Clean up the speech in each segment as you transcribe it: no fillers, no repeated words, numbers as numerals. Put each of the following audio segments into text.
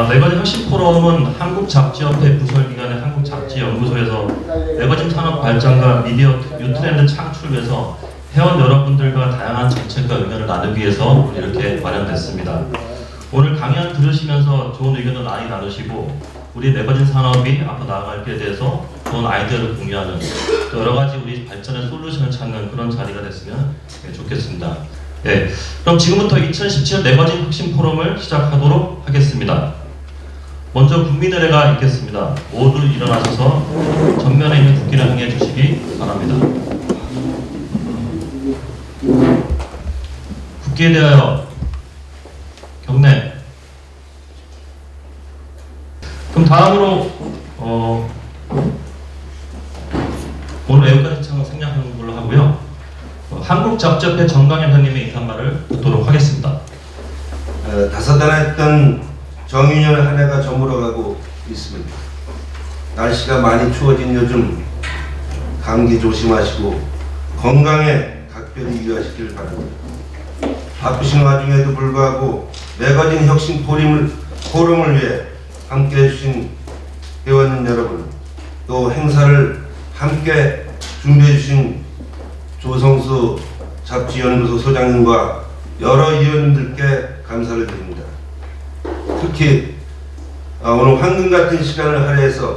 매거진 혁신 포럼은 한국잡지협회 부설기관의 한국잡지연구소에서 매거진 산업 발전과 미디어 뉴트렌드 창출을 위해서 회원 여러분들과 다양한 정책과 의견을 나누기 위해서 이렇게 마련됐습니다. 오늘 강연 들으시면서 좋은 의견을 많이 나누시고 우리 매거진 산업이 앞으로 나아갈 길에 대해서 좋은 아이디어를 공유하는 또 여러 가지 우리 발전의 솔루션을 찾는 그런 자리가 됐으면 좋겠습니다. 네, 그럼 지금부터 2017 매거진 혁신 포럼을 시작하도록 하겠습니다. 먼저 국민의례가 있겠습니다. 모두 일어나셔서 전면에 있는 국기를 향해 주시기 바랍니다. 국기에 대하여 경례. 그럼 다음으로 오늘 애국가 시청을 생략하는 걸로 하고요. 한국잡지협회 정강현 회장님의 인사말을 듣도록 하겠습니다. 다사다난했던 정유년 한 해가 저물어가고 있습니다. 날씨가 많이 추워진 요즘 감기 조심하시고 건강에 각별히 유의하시길 바랍니다. 바쁘신 와중에도 불구하고 매거진 혁신 포럼을 위해 함께해 주신 회원님 여러분, 또 행사를 함께 준비해 주신 조성수 잡지연구소 소장님과 여러 위원님들께 감사를 드립니다. 특히 오늘 황금 같은 시간을 할애해서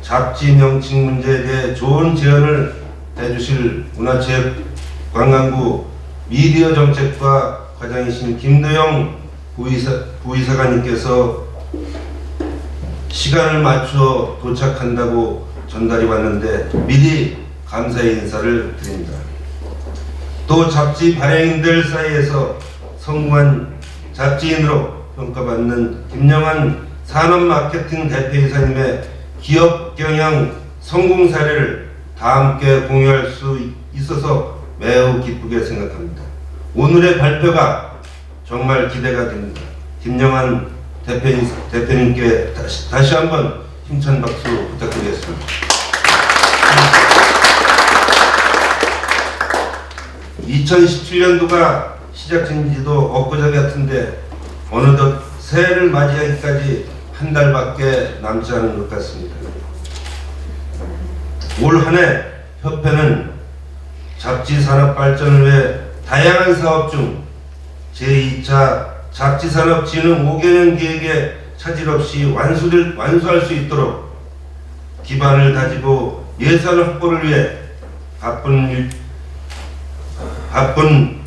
잡지 명칭 문제에 대해 좋은 제언을 해주실 문화체육관광부 미디어 정책과 과장이신 김도영 부이사관님께서 시간을 맞춰 도착한다고 전달이 왔는데 미리 감사의 인사를 드립니다. 또 잡지 발행인들 사이에서 성공한 잡지인으로 평가받는 김영환 산업마케팅 대표이사님의 기업 경영 성공 사례를 다 함께 공유할 수 있어서 매우 기쁘게 생각합니다. 오늘의 발표가 정말 기대가 됩니다. 김영환 대표님께 다시 한번 힘찬 박수 부탁드리겠습니다. 2017년도가 시작된 지도 엊그제 같은데 어느덧 새해를 맞이하기까지 한 달밖에 남지 않은 것 같습니다. 올 한 해 협회는 잡지 산업 발전을 위해 다양한 사업 중 제2차 잡지산업 진흥 5개년 계획에 차질 없이 완수할 수 있도록 기반을 다지고 예산 확보를 위해 바쁜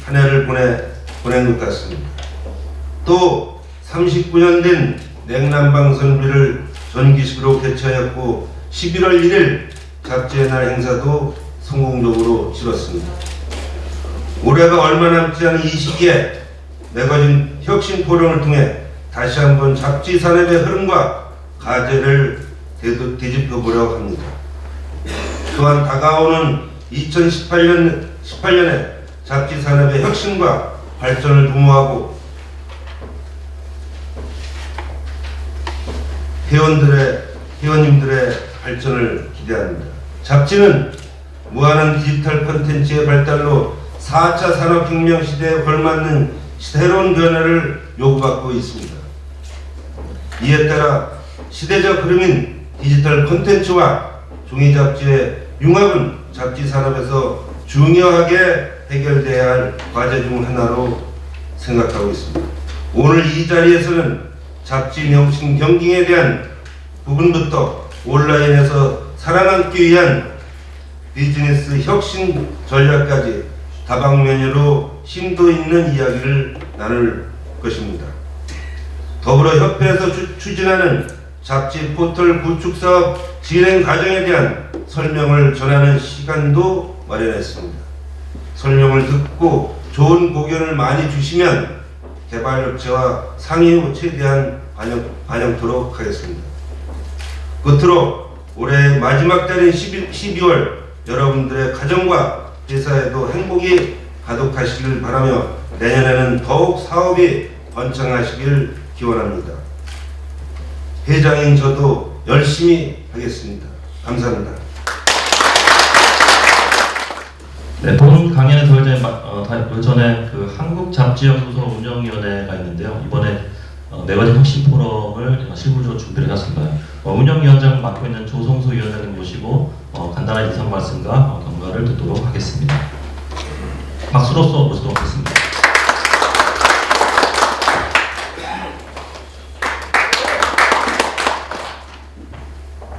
한 해를 보낸 것 같습니다. 또 39년 된 냉난방선비를 전기식으로 개최하였고 11월 1일 잡지의 날 행사도 성공적으로 치렀습니다. 올해가 얼마 남지 않은 이 시기에 매거진 혁신 포럼을 통해 다시 한번 잡지 산업의 흐름과 과제를 되짚어보려고 합니다. 또한 다가오는 2018년에 잡지 산업의 혁신과 발전을 도모하고 회원님들의 발전을 기대합니다. 잡지는 무한한 디지털 콘텐츠의 발달로 4차 산업혁명 시대에 걸맞는 새로운 변화를 요구받고 있습니다. 이에 따라 시대적 흐름인 디지털 콘텐츠와 종이잡지의 융합은 잡지 산업에서 중요하게 해결돼야 할 과제 중 하나로 생각하고 있습니다. 오늘 이 자리에서는 잡지 명칭 경쟁에 대한 부분부터 온라인에서 살아남기 위한 비즈니스 혁신 전략까지 다방면으로 심도 있는 이야기를 나눌 것입니다. 더불어 협회에서 추진하는 잡지 포털 구축 사업 진행 과정에 대한 설명을 전하는 시간도 마련했습니다. 설명을 듣고 좋은 고견을 많이 주시면 개발업체와 상의 후 최대한 반영토록 하겠습니다. 끝으로 올해 마지막 달인 12월 여러분들의 가정과 회사에도 행복이 가득하시길 바라며 내년에는 더욱 사업이 번창하시길 기원합니다. 회장인 저도 열심히 하겠습니다. 감사합니다. 네, 본 강연에 더 전에 그 한국잡지연구소 운영위원회가 있는데요. 이번에 매거진 혁신 포럼을 실무적으로 준비를 해놨습니다. 운영위원장을 맡고 있는 조성수 위원장님 모시고 간단한 인사 말씀과 경과를 듣도록 하겠습니다. 박수로서 모시도록 하겠습니다.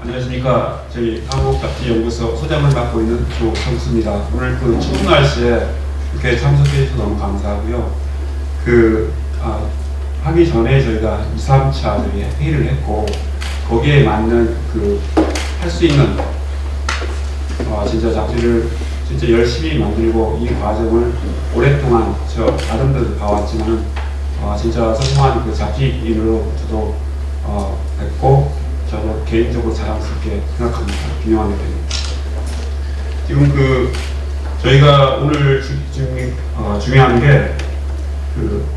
안녕하십니까. 저희 한국잡지연구소 소장을 맡고 있는 조성수입니다. 오늘 그 추운 날씨에 이렇게 참석해 주셔서 너무 감사하고요. 하기 전에 저희가 2, 3차 저희 회의를 했고 거기에 맞는 할 수 있는 진짜 잡지를 진짜 열심히 만들고 이 과정을 오랫동안 저 나름대로 봐왔지만 진짜 소중한 그 잡지인으로부터도 뵙고 저도 개인적으로 자랑스럽게 생각합니다. 김영환 대표님. 지금 저희가 오늘 중요한 게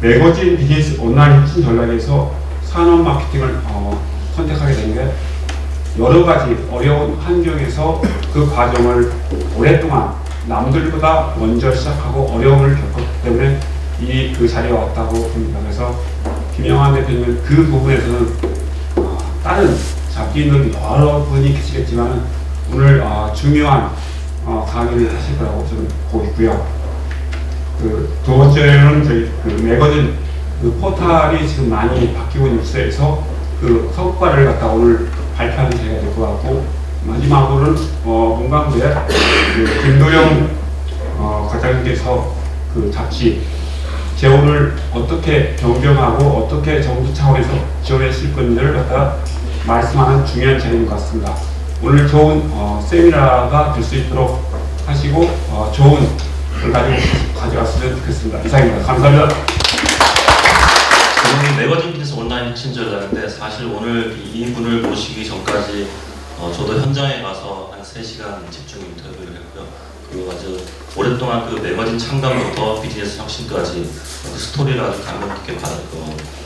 매거진 비즈니스 온라인 혁신 전략에서 산업 마케팅을 선택하게 된 게 여러 가지 어려운 환경에서 그 과정을 오랫동안 남들보다 먼저 시작하고 어려움을 겪었기 때문에 그 자리에 왔다고 봅니다. 그래서 김영환 대표님은 그 부분에서는 다른 잡지인들 여러 분이 계시겠지만 오늘 중요한 강의를 하실 거라고 저는 보고 있고요. 두 번째는 저희 매거진 포탈이 지금 많이 바뀌고 있는 시대에서 성과를 갖다 오늘 발표하는 자리가 될 것 같고, 마지막으로는 문광부의 김도영 과장님께서 잡지 재원을 어떻게 변경하고 어떻게 정부 차원에서 지원했을 건지를 갖다 말씀하는 중요한 자리인 것 같습니다. 오늘 좋은 세미나가 될 수 있도록 하시고 좋은 결과를 가져갔으면 좋겠습니다. 이상입니다. 감사합니다. 오늘 매거진 비즈니스 온라인 혁신 전략인데 사실 오늘 이분을 모시기 전까지 저도 현장에 가서 한 3시간 집중 인터뷰를 했고요. 아주 오랫동안 매거진 창간부터 비즈니스 혁신까지 스토리를 아주 감명 깊게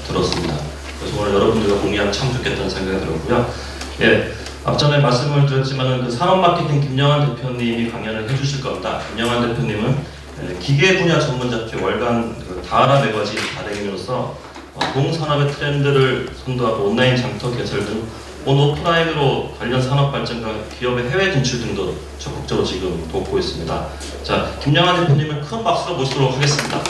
들었습니다. 그래서 오늘 여러분들과 공유하면 참 좋겠다는 생각이 들었고요. 예, 앞전에 말씀을 드렸지만 산업마케팅 김영환 대표님이 강연을 해주실 겁니다. 김영환 대표님은 기계 분야 전문 잡지 월간 다하라 매거진 발행인으로서 동산업의 트렌드를 선도하고 온라인 장터 개설 등 오프라인으로 관련 산업 발전과 기업의 해외 진출 등도 적극적으로 지금 돕고 있습니다. 자, 김영환 대표님을 큰 박수로 모시도록 하겠습니다.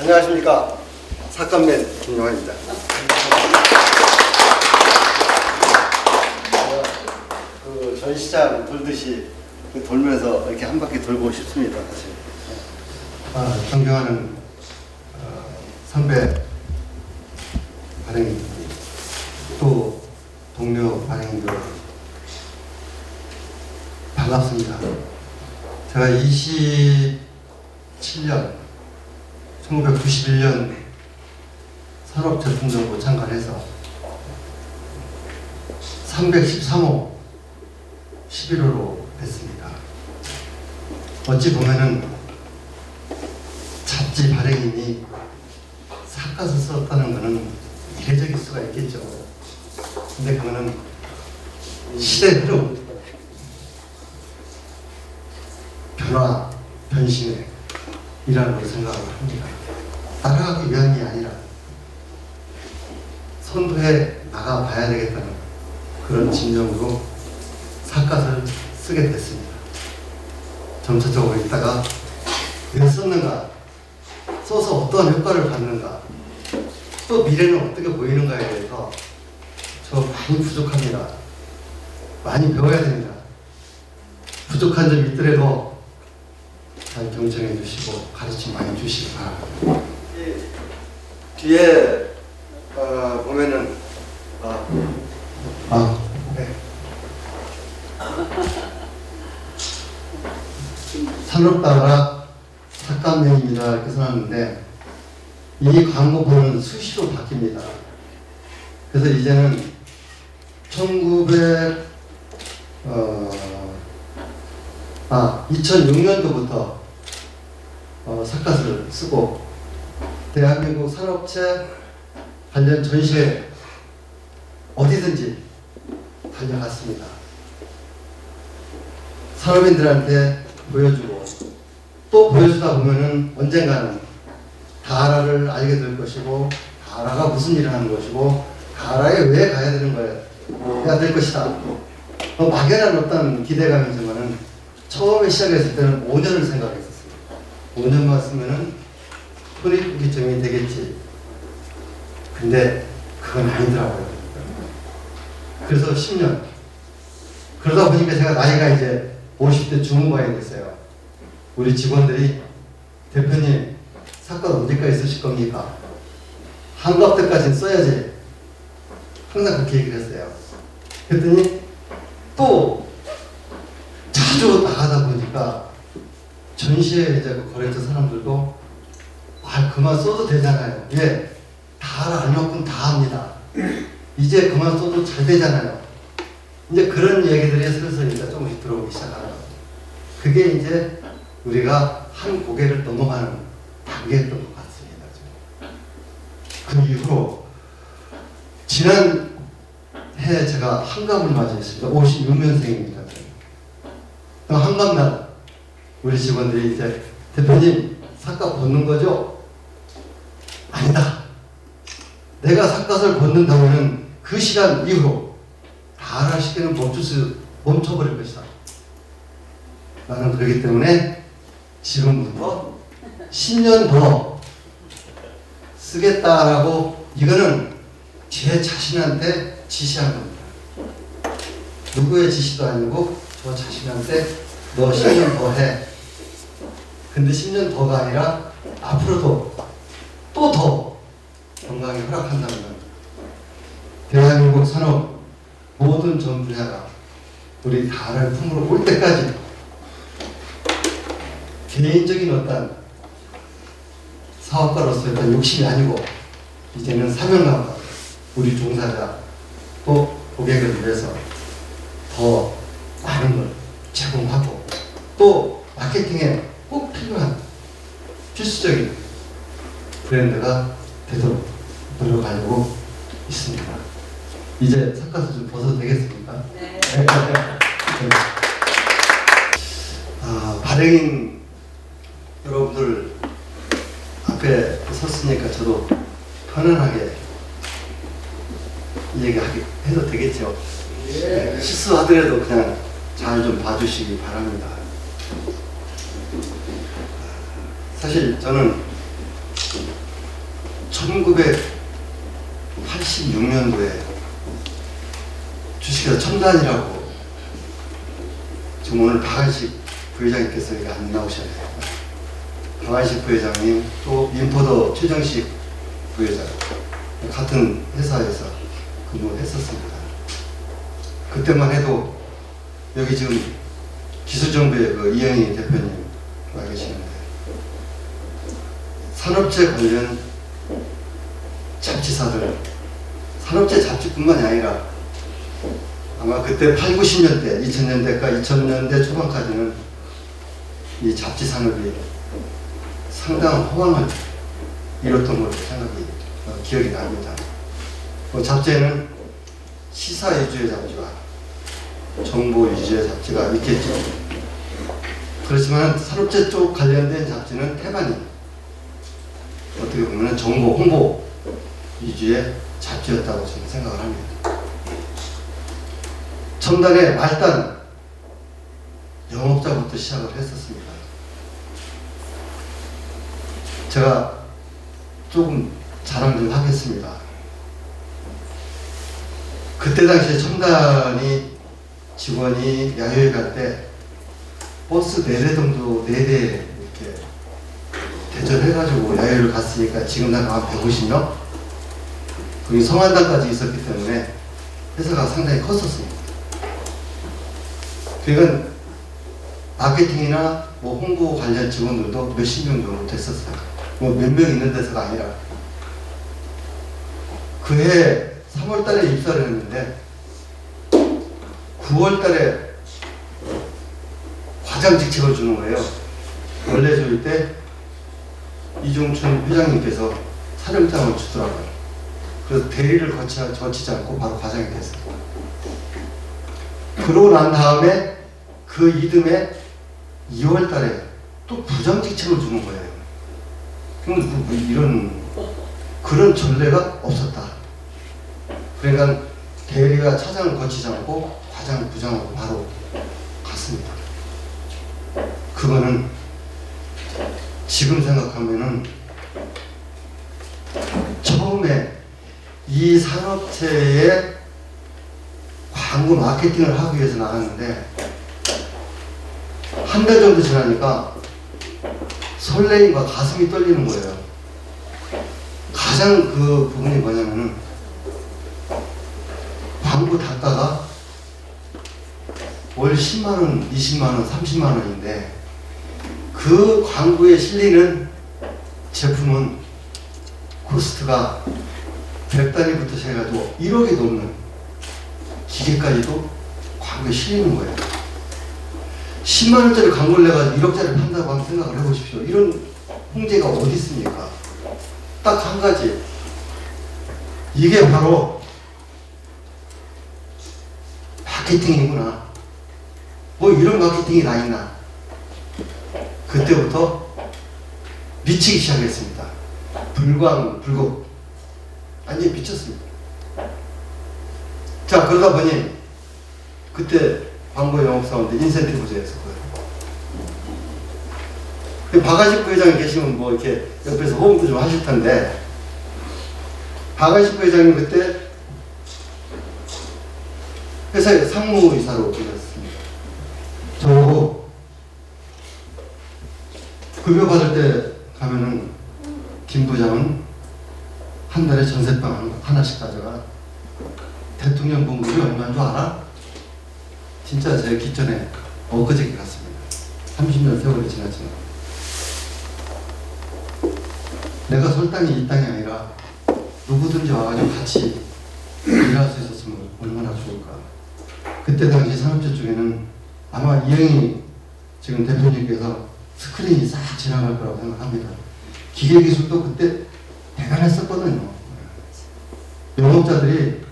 안녕하십니까. 사건맨 김용환입니다. 그 전시장 돌듯이 돌면서 이렇게 한 바퀴 돌고 싶습니다. 사실. 존경하는 선배 발행인들, 또 동료 발행인들 반갑습니다. 제가 1991년 산업제품정보 참관해서 313호 11호로 됐습니다. 어찌 보면은 잡지 발행인이 삿갓을 썼다는 것은 이례적일 수가 있겠죠. 근데 그거는 시대 흐름, 변화, 변신의 이라고 생각을 합니다. 따라가기 위함이 아니라 선도해 나가봐야 되겠다는 그런 심정으로 삿갓을 쓰게 됐습니다. 점차적으로 있다가 왜 썼는가, 써서 어떠한 효과를 받는가, 또 미래는 어떻게 보이는가에 대해서 저 많이 부족합니다. 많이 배워야 됩니다. 부족한 점이 있더라도 잘 경청해 주시고 가르침 많이 주시기 바랍니다. 뒤에 보면은 네. 산업다라 삭감명입니다 이렇게 써놨는데 이 광고본은 수시로 바뀝니다. 그래서 이제는 2006년도부터 삿갓을 쓰고 대한민국 산업체 관련 전시회 어디든지 달려갔습니다. 산업인들한테 보여주고 또 보여주다 보면은 언젠가는 다라를 알게 될 것이고 다라가 무슨 일을 하는 것이고 다라에 왜 가야 되는 거야 해야 될 것이다. 막연한 어떤 기대감이지만은 처음에 시작했을 때는 5년을 생각했었습니다. 5년만 쓰면은 손익분기점이 되겠지. 근데 그건 아니더라고요. 그래서 10년. 그러다 보니까 제가 나이가 이제 50대 중후반이 됐어요. 우리 직원들이 대표님 삿갓 언제까지 쓰실 겁니까? 한갑 때까지는 써야지. 항상 그렇게 얘기를 했어요. 그랬더니 또 자주 나가다 보니까 전시회 이제 거래처 사람들도 그만 써도 되잖아요. 왜? 다 알 만큼 다 합니다. 이제 그만 써도 잘 되잖아요. 이제 그런 얘기들이 슬슬 이제 조금씩 들어오기 시작하는 거죠. 그게 이제 우리가 한 고개를 넘어가는 단계였던 것 같습니다. 그 이후로 지난 해 제가 한갑을 맞이했습니다. 56년생입니다. 한갑날 우리 직원들이 이제 대표님 삿갓 벗는 거죠? 아니다. 내가 삿갓을 벗는다면 그 시간 이후로 다라 시계는 멈춰버릴 것이다. 나는 그렇기 때문에 지금부터 10년 더 쓰겠다라고 이거는 제 자신한테 지시한 겁니다. 누구의 지시도 아니고 저 자신한테 너 10년 더 해. 근데 10년 더가 아니라 앞으로도 또 더 건강이 허락한다면 대한민국 산업 모든 전 분야가 우리 다라를 품으로 올 때까지 개인적인 어떤 사업가로서의 어떤 욕심이 아니고 이제는 사명감과 우리 종사자 또 고객을 위해서 더 많은 걸 제공하고 또 마케팅에 꼭 필요한 필수적인 브랜드가 되도록 노력하려고 있습니다. 이제 삿갓을 좀 벗어도 되겠습니까? 네. 발행인 여러분들 앞에 섰으니까 저도 편안하게 얘기해도 되겠죠? 네, 실수하더라도 그냥 잘 좀 봐주시기 바랍니다. 사실 저는 1986년도에 주식회사 첨단이라고 지금 오늘 박한식 부회장님께서 여기 안 나오셔야 돼요. 박한식 부회장님 또 민포더 최정식 부회장 같은 회사에서 근무했었습니다. 그때만 해도 여기 지금 기술정부의 그 이영희 대표님 와 계시는데 산업재 관련 잡지사들 산업재 잡지뿐만이 아니라 아마 그때 8, 90년대, 2000년대 초반까지는 이 잡지 산업이 상당한 호황을 이뤘던 걸로 생각이 기억이 납니다. 잡지에는 시사 위주의 잡지와 정보 위주의 잡지가 있겠죠. 그렇지만 산업재 쪽 관련된 잡지는 태반이 어떻게 보면 정보, 홍보 위주의 잡지였다고 저는 생각을 합니다. 첨단의 말단 영업자부터 시작을 했었습니다. 제가 조금 자랑 좀 하겠습니다. 그때 당시에 첨단이 직원이 야유회 갈 때 버스 4대 정도 4대 이렇게 대절해가지고 야유를 갔으니까 지금 난 한 150명? 거기 성안당까지 있었기 때문에 회사가 상당히 컸었습니다. 그러니까 마케팅이나 뭐 홍보 관련 직원들도 몇십 명 정도 됐었어요. 뭐 몇 명 있는 데서가 아니라. 그해 3월 달에 입사를 했는데 9월 달에 과장 직책을 주는 거예요. 원래 저희 때 이종춘 회장님께서 사령장을 주더라고요. 그래서 대리를 거치지 않고 바로 과장이 됐어요. 그러고 난 다음에 그 이듬해 2월 달에 또 부장 직책을 주는 거예요. 그럼 이런 그런 전례가 없었다. 그러니까 대리가 차장을 거치지 않고 과장, 부장으로 바로 갔습니다. 그거는 지금 생각하면은 처음에 이 산업체에 광고 마케팅을 하기 위해서 나갔는데 한 달 정도 지나니까 설레임과 가슴이 떨리는 거예요. 가장 그 부분이 뭐냐면은 광고 단가가 월 10만원, 20만원, 30만원인데 그 광고에 실리는 제품은 코스트가 100단위부터 시작해가지고 1억이 넘는 기계까지도 광고에 실리는 거예요. 10만원짜리 광고를 내가지고 1억짜리 판다고 한번 생각을 해보십시오. 이런 홍제가 어디 있습니까? 딱 한 가지. 이게 바로 마케팅이구나. 뭐 이런 마케팅이 다 있나. 그때부터 미치기 시작했습니다. 불광불급. 완전히 미쳤습니다. 자, 그러다 보니 그때 광고 영업사원들 인센티브 제였을 거예요. 박한식 부회장이 계시면 뭐 이렇게 옆에서 호응도 좀 하실 텐데, 박한식 부회장님 그때 회사에 상무이사로 계셨습니다. 저보고 급여 받을 때 가면은 김 부장은 한 달에 전세방 하나씩 가져가. 대통령 봉급이 얼마인 줄 알아? 진짜 제 기전에 엊그저께 갔습니다. 30년 세월이 지났지만 내가 설 땅이 이 땅이 아니라 누구든지 와가지고 같이 일할 수 있었으면 얼마나 좋을까. 그때 당시 산업재 쪽에는 아마 이영희 지금 대표님께서 스크린이 싹 지나갈 거라고 생각합니다. 기계기술도 그때 대단했었거든요. 영업자들이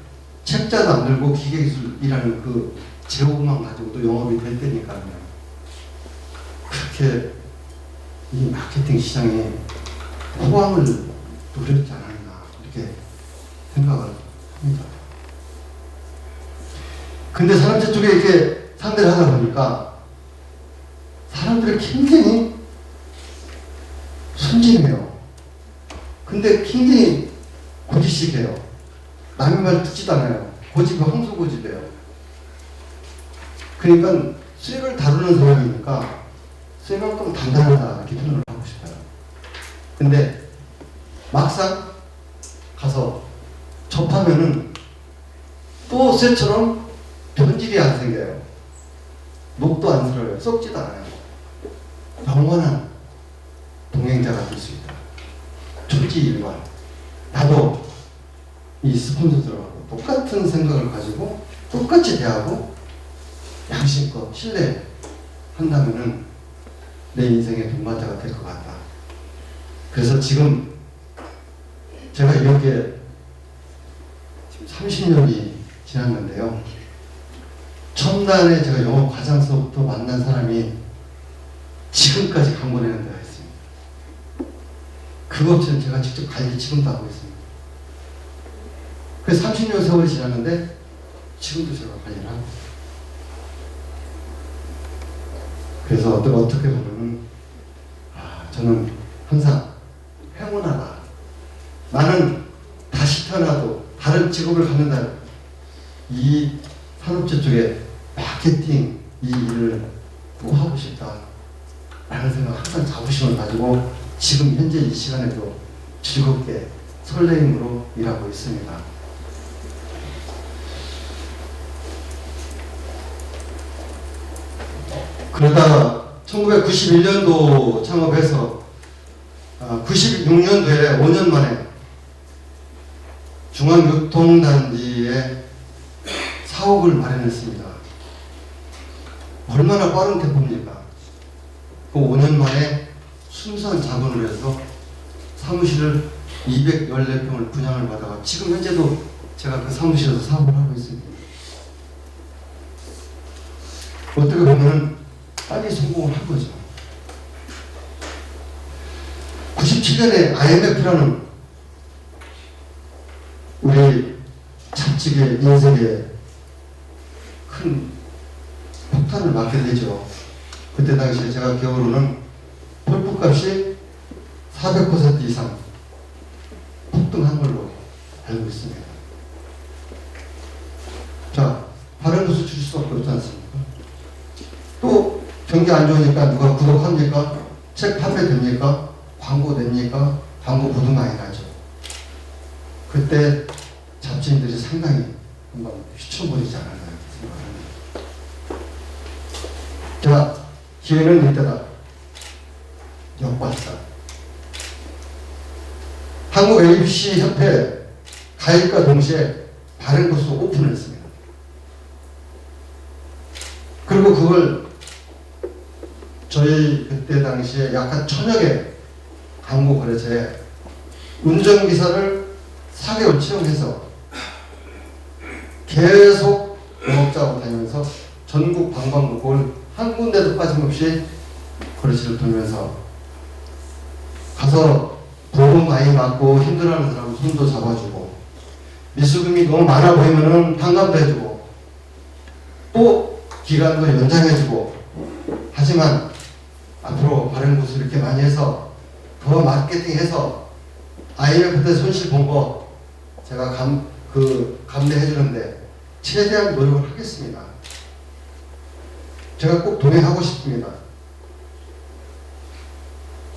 책자도 안 들고 기계기술이라는 그 제목만 가지고도 영업이 될 때니까요. 그렇게 이 마케팅 시장에 호황을 노렸지 않았나 이렇게 생각을 합니다. 근데 산업재 쪽에 이렇게 상대를 하다 보니까 사람들이 굉장히 순진해요. 근데 굉장히 고지식해요. 남의 말 듣지도 않아요. 고집이 황소 고집이에요. 그러니까 수액을 다루는 사람이니까 수액만큼 단단하다 이렇게 표현을 하고 싶어요. 근데 막상 가서 접하면은 또 쇠처럼 변질이 안 생겨요. 녹도 안 슬어요. 썩지도 않아요. 영원한 동행자가 될 수 있다. 초지일관. 나도 이 스폰서들하고 똑같은 생각을 가지고 똑같이 대하고 양심껏 신뢰한다면은 내 인생의 동반자가 될 것 같다. 그래서 지금 제가 이렇게 지금 30년이 지났는데요. 첫날에 제가 영업 과장서부터 만난 사람이 지금까지 강권하는 데가 있습니다. 그 업체는 제가 직접 관리 지금도 하고 있습니다. 그래서 30년 세월이 지났는데 지금도 제가 관리를 하고 있어요. 그래서 어떻게 보면은 저는 항상 행운하다. 나는 다시 태어나도 다른 직업을 갖는다. 이 산업체 쪽에 마케팅 이 일을 또 하고 싶다 라는 생각, 항상 자부심을 가지고 지금 현재 이 시간에도 즐겁게 설레임으로 일하고 있습니다. 그러다가 1991년도 창업해서 96년도에 5년 만에 중앙교통단지에 사옥을 마련했습니다. 얼마나 빠른 tempo입니까? 그 5년 만에 순수한 자본을 해서 사무실을 214평을 분양을 받아가 지금 현재도 제가 그 사무실에서 사업을 하고 있습니다. 어떻게 보면 빨리 성공을 한 거죠. 97년에 IMF라는 우리 잡지계 인생에 큰 폭탄을 맞게 되죠. 그때 당시에 제가 기억으로는 펄프값이 400% 이상 폭등한 걸로 알고 있습니다. 자, 다른 것을 줄 수밖에 없지 않습니까? 또 경기 안 좋으니까 누가 구독합니까? 책 판매됩니까? 광고 냅니까? 광고 보도 많이 나죠. 그때 잡지인들이 상당히 한번 휘쳐버리지 않았나 생각합니다. 자, 기회는 이때다. 역발상. 한국 ABC 협회 가입과 동시에 바른코스 오픈을 했습니다. 그리고 그걸 저희 그때 당시에 약 한 1000여 개 광고 거래처에 운전기사를 4개월 채용해서 계속 영업자하고 다니면서 전국 방방곡곡을 한 군데도 빠짐없이 거래처를 돌면서 가서 보험 많이 맞고 힘들어하는 사람 손도 잡아주고 미수금이 너무 많아 보이면은 탕감도 해주고 또 기간도 연장해주고 하지만 앞으로 바른 곳을 이렇게 많이 해서 더 마케팅해서 IMF 때 손실 본 거 제가 감내해 주는데 최대한 노력을 하겠습니다. 제가 꼭 동행하고 싶습니다.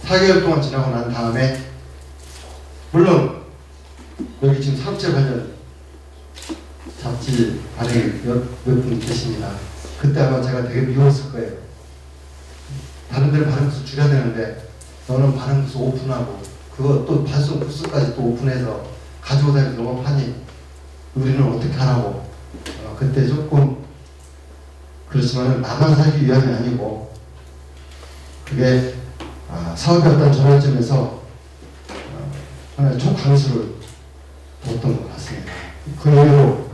4개월 동안 지나고 난 다음에 물론 여기 지금 산업체 관련 잡지 발행 몇 분 계십니다. 그때 아마 제가 되게 미웠을 거예요. 다른 데를 발행부서 줄여야 되는데 너는 발행부서 오픈하고 그거 또 발송 부스까지 또 오픈해서 가지고 다니면서 영업하니 우리는 어떻게 하라고. 그때 조금 그렇지만 나만 살기 위함이 아니고 그게 사업의 어떤 전환점에서 하나의 총강수를 뒀던 것 같습니다. 그 이후로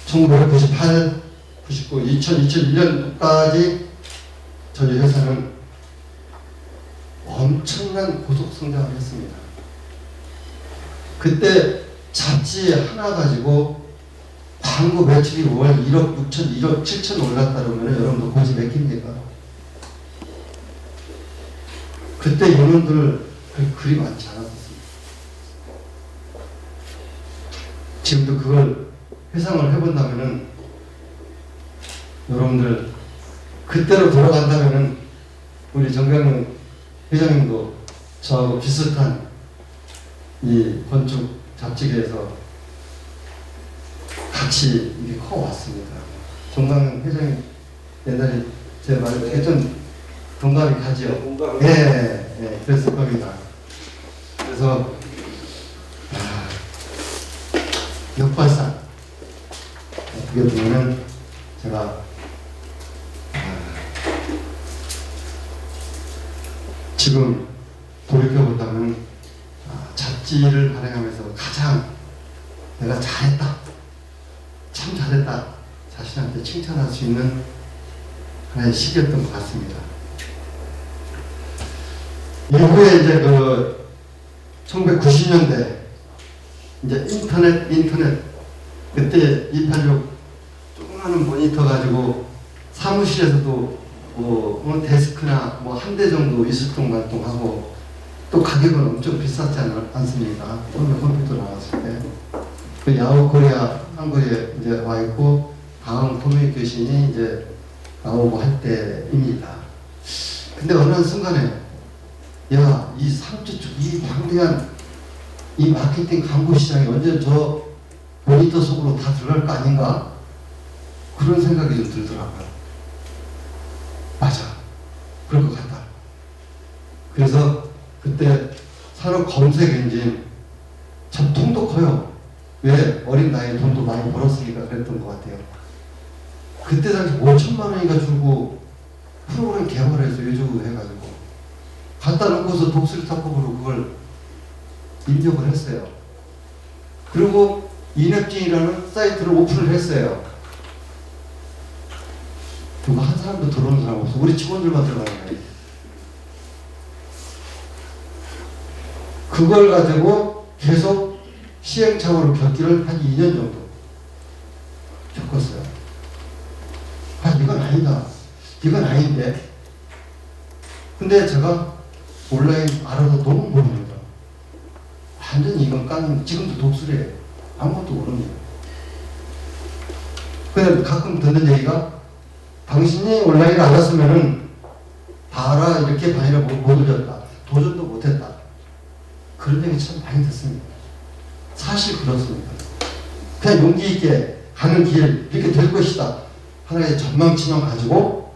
1998, 99, 2000, 2001년까지 저희 회사는 엄청난 고속 성장을 했습니다. 그때 잡지 하나 가지고 광고 매출이 월 1억 6천, 1억 7천 올랐다 그러면 여러분들 고지 몇 깁니까? 그때 이놈들 그리 많지 않았습니다. 지금도 그걸 회상을 해본다면은 여러분들 그때로 돌아간다면은 우리 정강용 회장님도 저하고 비슷한 이 건축 잡지계에서 같이 이게 커왔습니다. 정강용 회장님 옛날에 제 말을 되게 좀 동감이 가지요. 공감을 예, 그랬을 겁니다. 그래서 역발상 어떻게 보면은 제가 지금 돌이켜본다면 잡지를 발행하면서 가장 내가 잘했다, 참 잘했다 자신한테 칭찬할 수 있는 하나의 시기였던 것 같습니다. 이후에 이제 그 1990년대 이제 인터넷 그때 286 조그마한 모니터 가지고 사무실에서도 뭐 데스크나 뭐 한 대 정도 이슬통말통하고 또 가격은 엄청 비쌌지 않습니까? 처음에 컴퓨터 나왔을 때 그 야후 코리아 한국에 이제 와 있고 다음 커뮤니케이션이 이제 나오고 할 때입니다. 근데 어느 순간에 야, 이 삼주축, 이 방대한 이 마케팅 광고 시장이 언제 저 모니터 속으로 다 들어갈 거 아닌가? 그런 생각이 좀 들더라고요. 맞아. 그럴 것 같다. 그래서 그때 산업 검색 엔진 참 통도 커요. 왜? 어린 나이에 돈도 많이 벌었으니까 그랬던 것 같아요. 그때 당시 5천만 원이가 주고 프로그램 개발해서 요즘 해가지고 갖다 놓고서 독수리 탑법으로 그걸 입력을 했어요. 그리고 이nep진이라는 사이트를 오픈을 했어요. 누가 한 사람도 들어오는 사람 없어. 우리 직원들만 들어가는 거예요. 그걸 가지고 계속 시행착오로 겪기를 한 2년 정도 겪었어요. 이건 아니다. 이건 아닌데. 근데 제가 온라인 알아도 너무 모릅니다. 완전히 이건 깡, 지금도 독수리예요. 아무것도 모릅니다. 근데 가끔 듣는 얘기가 당신이 온라인을 안 했으면은 다 알아 이렇게 반이라 못 올렸다. 도전도 못했다. 그런 얘기 참 많이 듣습니다. 사실 그렇습니다. 그냥 용기 있게 가는 길 이렇게 될 것이다. 하나의 전망치만 가지고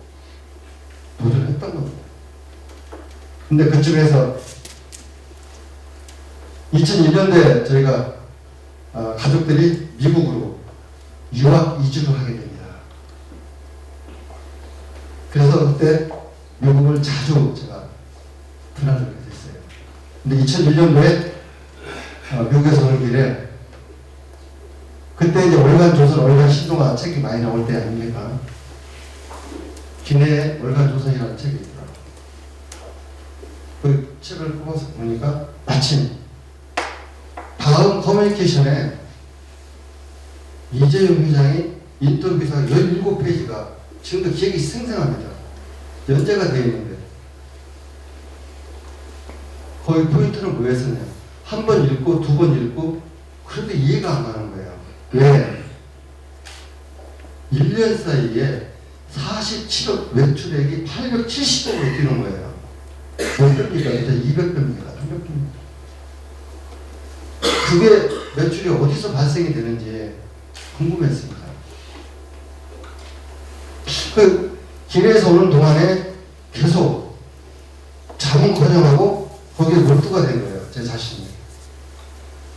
도전했던 겁니다. 근데 그쯤에서 2001년도에 저희가 가족들이 미국으로 유학 이주를 하게 됩니다. 그래서 그때 미국을 자주 제가 드나들게 됐어요. 근데 2001년도에 미국에서 오는 길에 그때 이제 월간 조선, 월간 신동아 책이 많이 나올 때 아닙니까? 기내에 월간 조선이라는 책이 있더라고요. 그 책을 뽑아서 보니까 마침 다음 커뮤니케이션에 이재용 회장이 인터뷰 기사가 17페이지가 지금도 기억이 생생합니다. 연재가 되어 있는데 거의 포인트는 뭐였었냐? 한 번 읽고 두 번 읽고 그래도 이해가 안 가는 거예요. 왜? 1년 사이에 47억 매출액이 870억으로 뛰는 거예요. 몇 배입니까? 200배입니까? 300배입니까? 그게 매출이 어디서 발생이 되는지 궁금했습니다. 그 길에서 오는 동안에 계속 잠은 커녕하고 거기에 몰두가 된 거예요. 제 자신이.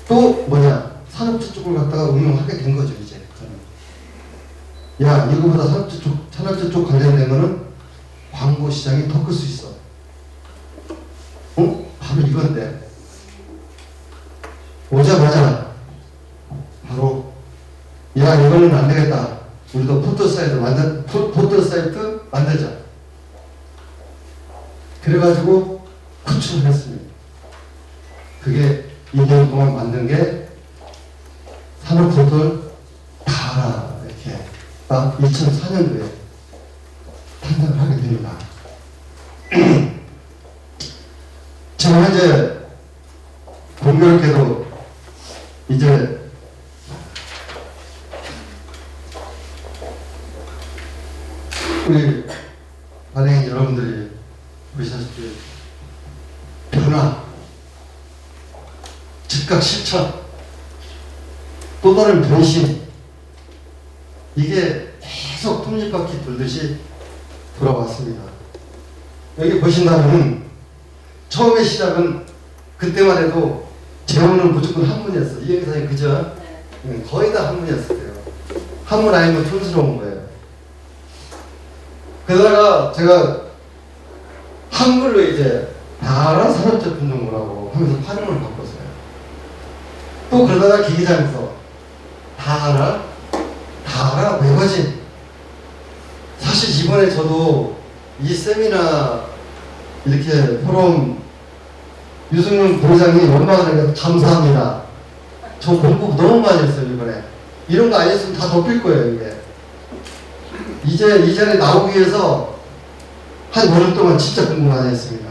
또 뭐냐? 산업재 쪽을 갖다가 응용하게 된 거죠. 이제 저는. 야, 이거보다 산업재 쪽 관련된 거는 광고 시장이 더 클 수 있어. 바로 이건데. 오자마자 바로 야, 이거는 안 되겠다. 우리도 포털 사이트 만들자. 그래가지고 구축을 했습니다. 그게 2년 동안 만든 게 산업 포털 다 알아. 이렇게 딱 2004년도에 탄생을 하게 됩니다. 지금 현재 공교롭게도 이제 우리 발행인 여러분들이 보시다시피 변화, 즉각 실천, 또 다른 변신, 이게 계속 톱니바퀴 돌듯이 돌아왔습니다. 여기 보신다면 처음에 시작은 그때만 해도 재원은 무조건 한문이었어. 이 행사에 그죠? 거의 다 한문이었어요. 한문 아니면 촌스러운 거예요. 그러다가 제가 한글로 이제 다른 산업제품 정보라고 하면서 활용을 바꿨어요. 또 그러다가 기기장에서 다 알아 매거진. 사실 이번에 저도 이 세미나 이렇게 포럼 유승윤 부회장이 연락을 해서 감사합니다. 저 공부 너무 많이 했어요 이번에. 이런 거 아니었으면 다 덮일 거예요 이게. 이제 이 자리에 나오기 위해서 한 5년 동안 진짜 공부 많이 했습니다.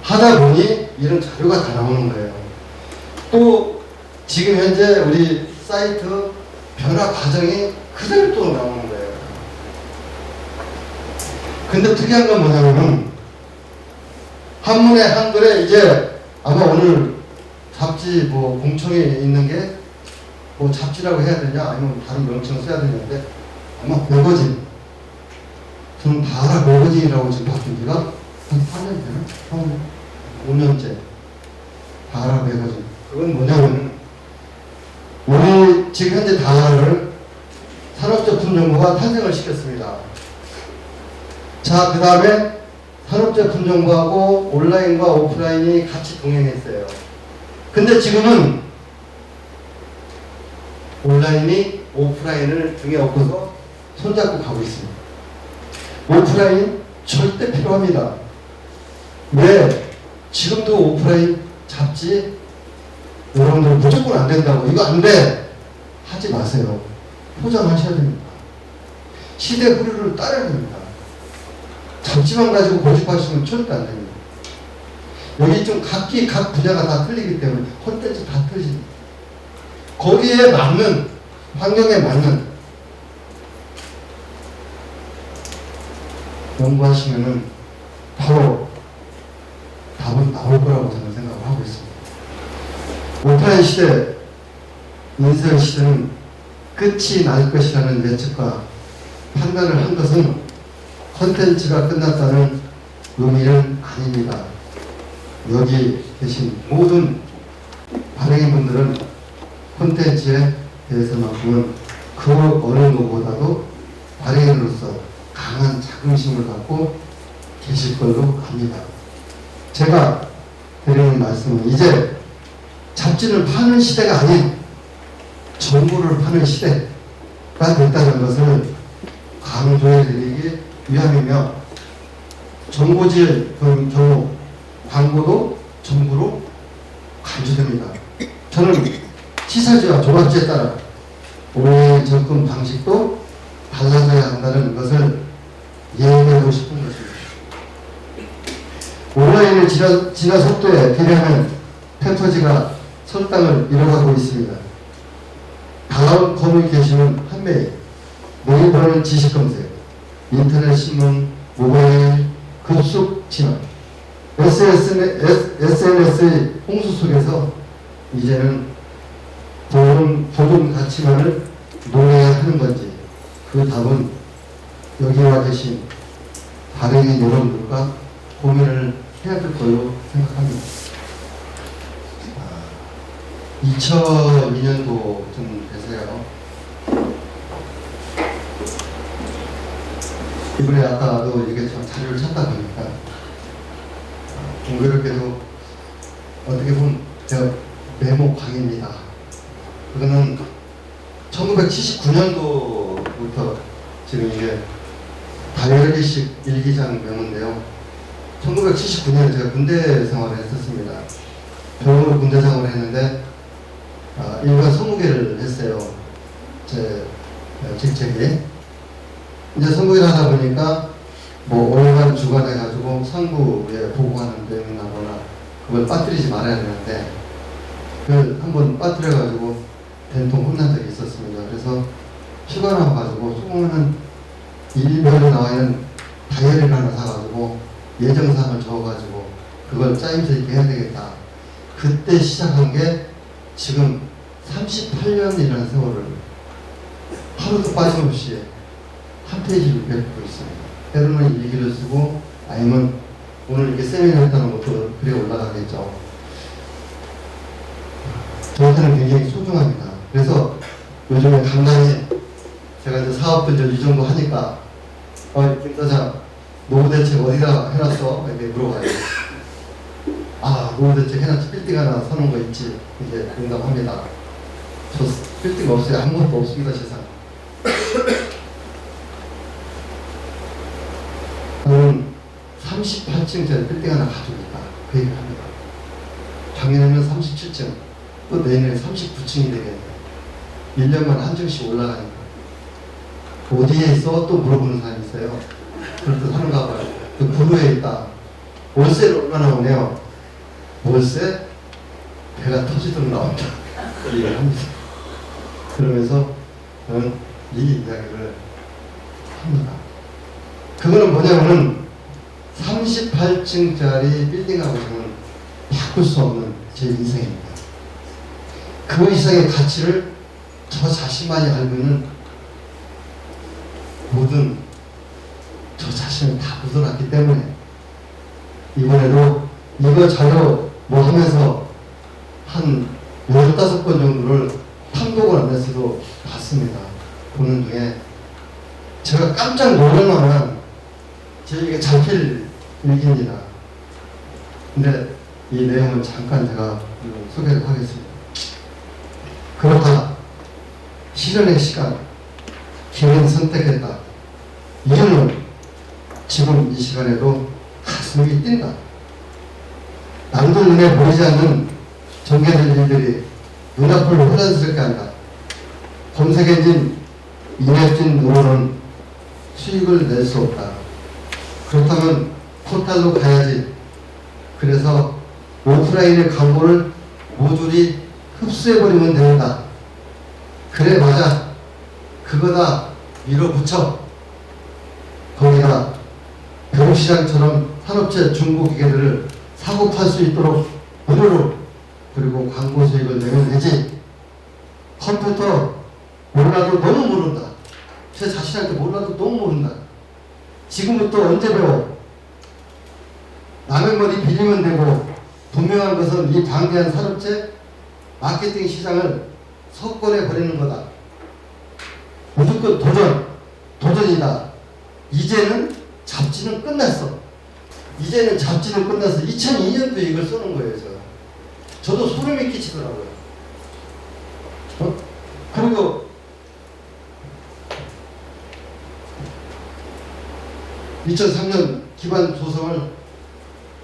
하다 보니 이런 자료가 다 나오는 거예요. 또 지금 현재 우리 사이트 변화 과정이 그대로 또 나오는 거예요. 근데 특이한 건 뭐냐면은 한문에 한글에 이제 아마 오늘 잡지 뭐 공청에 있는 게 뭐 잡지라고 해야 되냐 아니면 다른 명칭을 써야 되는데 아마 매거진, 저는 다 알아 매거진이라고 지금 바뀐 지가 한 4년 되나? 한 5년째. 다 알아 매거진. 그건 뭐냐면 우리 지금 현재 다알아를 산업제품정보가 탄생을 시켰습니다. 자, 그 다음에 산업제품정보하고 온라인과 오프라인이 같이 동행했어요. 근데 지금은 온라인이 오프라인을 등에 업고서 손잡고 가고 있습니다. 오프라인 절대 필요합니다. 왜? 지금도 오프라인 잡지 여러분들 무조건 안 된다고, 이거 안 돼! 하지 마세요. 포장하셔야 됩니다. 시대 흐름을 따라야 됩니다. 잡지만 가지고 고집하시면 절대 안 됩니다. 여기 좀 각기 각 분야가 다 틀리기 때문에 콘텐츠 다 틀립니다. 거기에 맞는, 환경에 맞는 연구하시면은 바로 답은 나올 거라고 저는 생각을 하고 있습니다. 오프라인 시대, 인쇄 시대는 끝이 날 것이라는 예측과 판단을 한 것은 콘텐츠가 끝났다는 의미는 아닙니다. 여기 계신 모든 발행인분들은 콘텐츠에 대해서만큼은 그 어느 누구보다도 발행인으로서 강한 자긍심을 갖고 계실 걸로 압니다. 제가 드리는 말씀은 이제 잡지를 파는 시대가 아닌 정보를 파는 시대가 됐다는 것을 강조해 드리기 위함이며, 정보지의 경우 광고도 정보로 간주됩니다. 저는 시사지와 조합지에 따라 온라인 접근 방식도 달라져야 한다는 것을 얘기하고 싶은 것입니다. 온라인의 진화 속도에 비례하면 페퍼지가 설당을 이뤄가고 있습니다. 다음 커뮤니케이션은 판매, 모니터는 지식 검색, 인터넷 신문, 모바일 급속 진화, SNS의 홍수 속에서 이제는 좋은 가치만을 논해야 하는 건지, 그 답은 여기 와 계신 발행인 여러분들과 고민을 해야 될 걸로 생각합니다. 2002년도쯤 돼서요. 이번에 아까도 이렇게 자료를 찾다 보니까 공교롭게도 어떻게 보면 제가 메모 광입니다. 그거는 1979년도부터 지금 이게 다이어리식 일기장 메모인데요. 1979년에 제가 군대 생활을 했었습니다. 병으로 군대 생활을 했는데 일반 20개를 했어요. 제 직책이. 이제 20개를 하다 보니까 뭐 월간 주간 해가지고 상부에 보고하는 내용이 나거나 그걸 빠뜨리지 말아야 되는데 그 한번 빠뜨려가지고 된통 혼난 적이 있었습니다. 그래서 휴가 나와가지고 수고하는 일면에 나와 있는 다이어리를 하나 사가지고 예정사항을 적어가지고 그걸 짜임새 있게 해야 되겠다. 그때 시작한 게 지금 38년이라는 세월을 하루도 빠짐없이 한 페이지를 뵙고 있습니다. 때로는 일기를 쓰고 아니면 오늘 이렇게 세미나 했다는 것도 글에 올라가겠죠. 저한테는 굉장히 소중합니다. 그래서 요즘에 간간히 제가 이제 사업들 이 정도 하니까 김 사장 노후 대책 어디다 해놨어? 이렇게 물어봐요. 아, 노후 대책 해놨지. 빌딩 하나 사는 거 있지. 이제 응답합니다. 저 빌딩 없어요. 아무것도 없습니다. 세상. 저는 38층짜리 빌딩 하나 가지고 있다. 그 얘기를 합니다. 작년에는 37층, 또 내년에 39층이 되겠네. 1년만 한 층씩 올라가니까. 어디에 있어? 또 물어보는 사람이 있어요. 그래도 사는가 봐요. 그 구로에 있다. 월세를 얼마나 오네요? 월세? 배가 터지도록 나온다. 그 얘기를 합니다. 그러면서 저는 이 이야기를 합니다. 그거는 뭐냐면은 38층짜리 빌딩하고 저는 바꿀 수 없는 제 인생입니다. 그 이상의 가치를 저 자신만이 알고 있는 모든 저 자신을 다 묻어놨기 때문에 이번에도 이거 자료 뭐 하면서 한 15번 정도를 탐독을 하면서도 봤습니다. 보는 중에 제가 깜짝 놀랄 만한 제게 잡힐 일기입니다. 근데 이 내용은 잠깐 제가 소개를 하겠습니다. 그렇다. 실현의 시간, 기회는 선택했다. 이유는 지금 이 시간에도 가슴이 뛴다. 남들 눈에 보이지 않는 전개될 일들이 눈앞을 혼란스럽게 한다. 검색엔진 인앱진 수익을 낼 수 없다. 그렇다면 포탈로 가야지. 그래서 오프라인의 광고를 모조리 흡수해버리면 된다. 그래 맞아. 그거다 밀어붙여. 거기다 벼룩시장처럼 산업체 중고기계들을 사고 팔 수 있도록 무료로 그리고 광고 수익을 내면 되지. 컴퓨터 몰라도 너무 모른다. 제 자신한테 몰라도 너무 모른다. 지금부터 언제 배워? 남의 머리 빌리면 되고 분명한 것은 이 방대한 산업체 마케팅 시장을 석권해 버리는 거다. 무조건 도전이다. 이제는 잡지는 끝났어. 이제는 잡지는 끝났어. 2002년도에 이걸 써놓은 거예요. 저도 소름이 끼치더라고요. 그리고 2003년 기반 조성을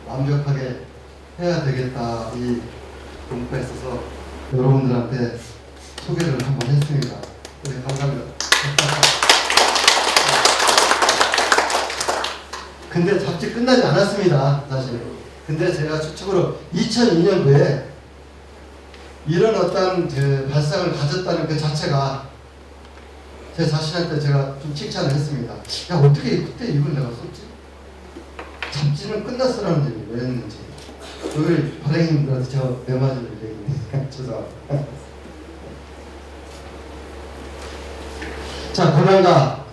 완벽하게 해야 되겠다. 이 공부가 있어서 여러분들한테 소개를 한번 했습니다. 네, 감사합니다. 근데 잡지 끝나지 않았습니다. 사실. 근데 제가 추측으로 2002년도에 이런 어떤 그 발상을 가졌다는 그 자체가 제 자신한테 제가 좀 칭찬을 했습니다. 야, 어떻게 그때 이걸 내가 썼지? 잡지는 끝났어라는 얘기 왜 했는지. 여기 발행인들한테 제가 매맞을 얘기입니다. 죄송합니다. 자, 고난과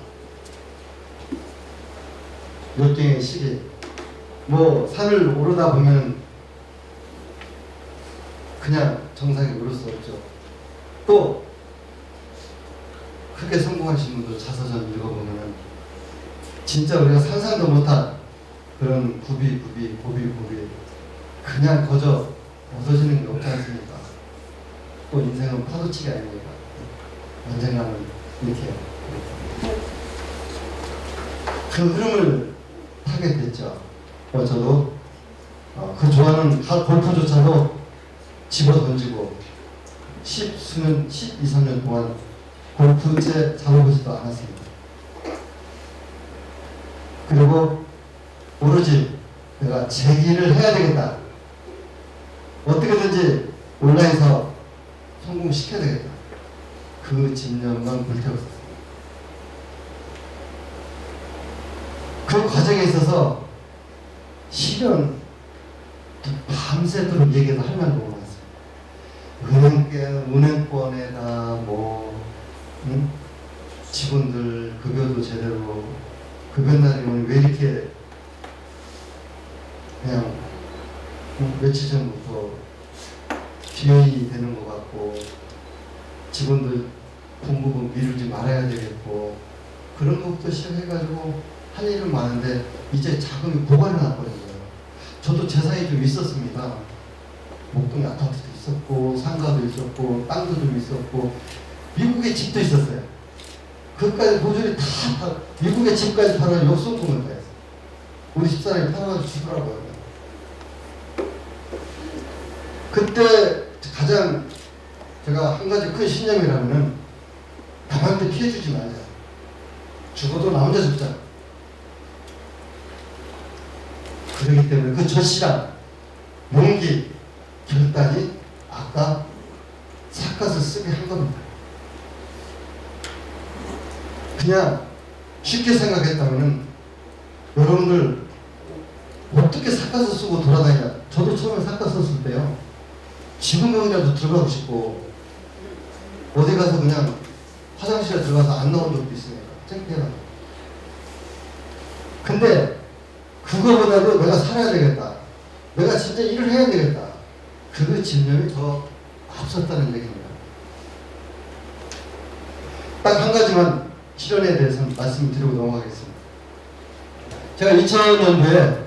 역경의 시기. 뭐 산을 오르다 보면 그냥 정상에 오를 수 없죠. 또 크게 성공하신 분들 자서전 읽어보면 진짜 우리가 상상도 못한 그런 고비 그냥 거저 벗어지는 게 없지 않습니까? 또 인생은 파도치기 아닙니까? 언젠가는 이렇게 그 흐름을 타게 됐죠. 저도 그 좋아하는 골프조차도 집어 던지고 12, 13년 동안 골프채 잡아보지도 않았습니다. 그리고 오로지 내가 제기를 해야 되겠다. 어떻게든지 온라인 사업 성공시켜야 되겠다. 그 집념만 불태웠어요. 그 과정에 있어서 실은 밤새도록 얘기해서 할 말도 많았어요. 은행권에다 뭐 직원들 급여도 제대로 급여날이면 왜 이렇게 그냥 며칠 전부터 비용이 되는 것 같고 직원들 공급은 미루지 말아야 되겠고 그런 것부터 시작해가지고 할 일은 많은데 이제 자금이 고갈이 나버린 거예요. 저도 재산이 좀 있었습니다. 목동에 아파트도 있었고 상가도 있었고 땅도 좀 있었고 미국에 집도 있었어요. 그것까지 도저히 다 미국의 집까지 팔아 역송금을 다 했어요. 우리 집사람이 팔아가지고 주더라고요. 그때 가장 제가 한 가지 큰 신념이라면은 남한테 피해주지 말자. 죽어도 나 혼자 죽자. 그렇기 때문에 그 절실한 용기, 결단이 아까 삿갓을 쓰게 한 겁니다. 그냥 쉽게 생각했다면은 여러분들 어떻게 삿갓을 쓰고 돌아다니냐. 저도 처음에 삿갓 썼을 때요. 지금이라도 들어가고 싶고 어디 가서 그냥 화장실에 들어가서 안 나온 적도 있으니까 창피해가지고. 근데 그거보다도 내가 살아야 되겠다. 내가 진짜 일을 해야 되겠다. 그 집념이 더 앞섰다는 얘기입니다. 딱 한 가지만 실현에 대해서 말씀드리고 넘어가겠습니다. 제가 2000년도에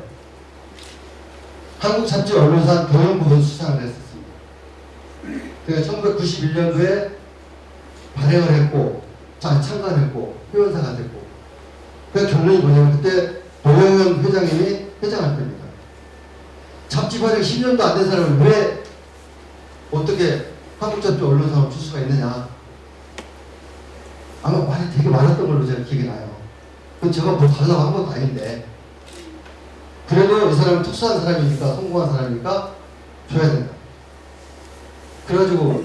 한국잡지언론상 경영부문 수상을 했었습니다. 그가 1991년도에 발행을 했고, 참관했고, 회원사가 됐고, 그 결론이 뭐냐면 그때 노영현 회장님이 회장할 때입니다. 잡지 발행 10년도 안 된 사람을 왜 어떻게 한국잡지 언론상을 줄 수가 있느냐. 아마 말이 되게 많았던 걸로 제가 기억이 나요. 그건 제가 뭐 달라고 한 것도 아닌데 그래도 이 사람은 특수한 사람이니까 성공한 사람이니까 줘야 된다. 그래가지고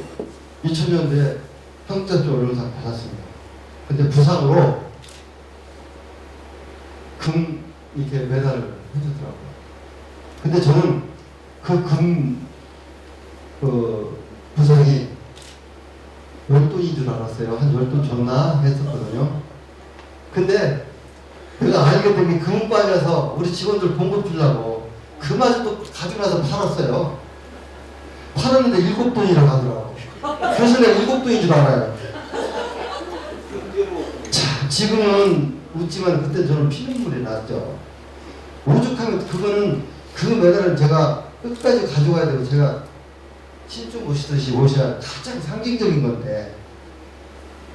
2000년도에 한국잡지 언론상 받았습니다. 근데 부상으로 금 이렇게 메달을 해주더라고요. 근데 저는 그 금 부상이 10돈인 줄 알았어요. 한 10돈 줬나 했었거든요. 근데 내가 알게 된 게 금과에서 우리 직원들 봉급 주려고 그마저 또 가지고 나서 팔았어요. 팔았는데 7돈이라고 하더라고. 그래서 내가 7돈인 줄 알아요. 자, 지금은 웃지만 그때 저는 피눈물이 났죠. 오죽하면 그거는 그 메달을 제가 끝까지 가져가야 되고 제가 신주 모시듯이 모셔야 가장 상징적인 건데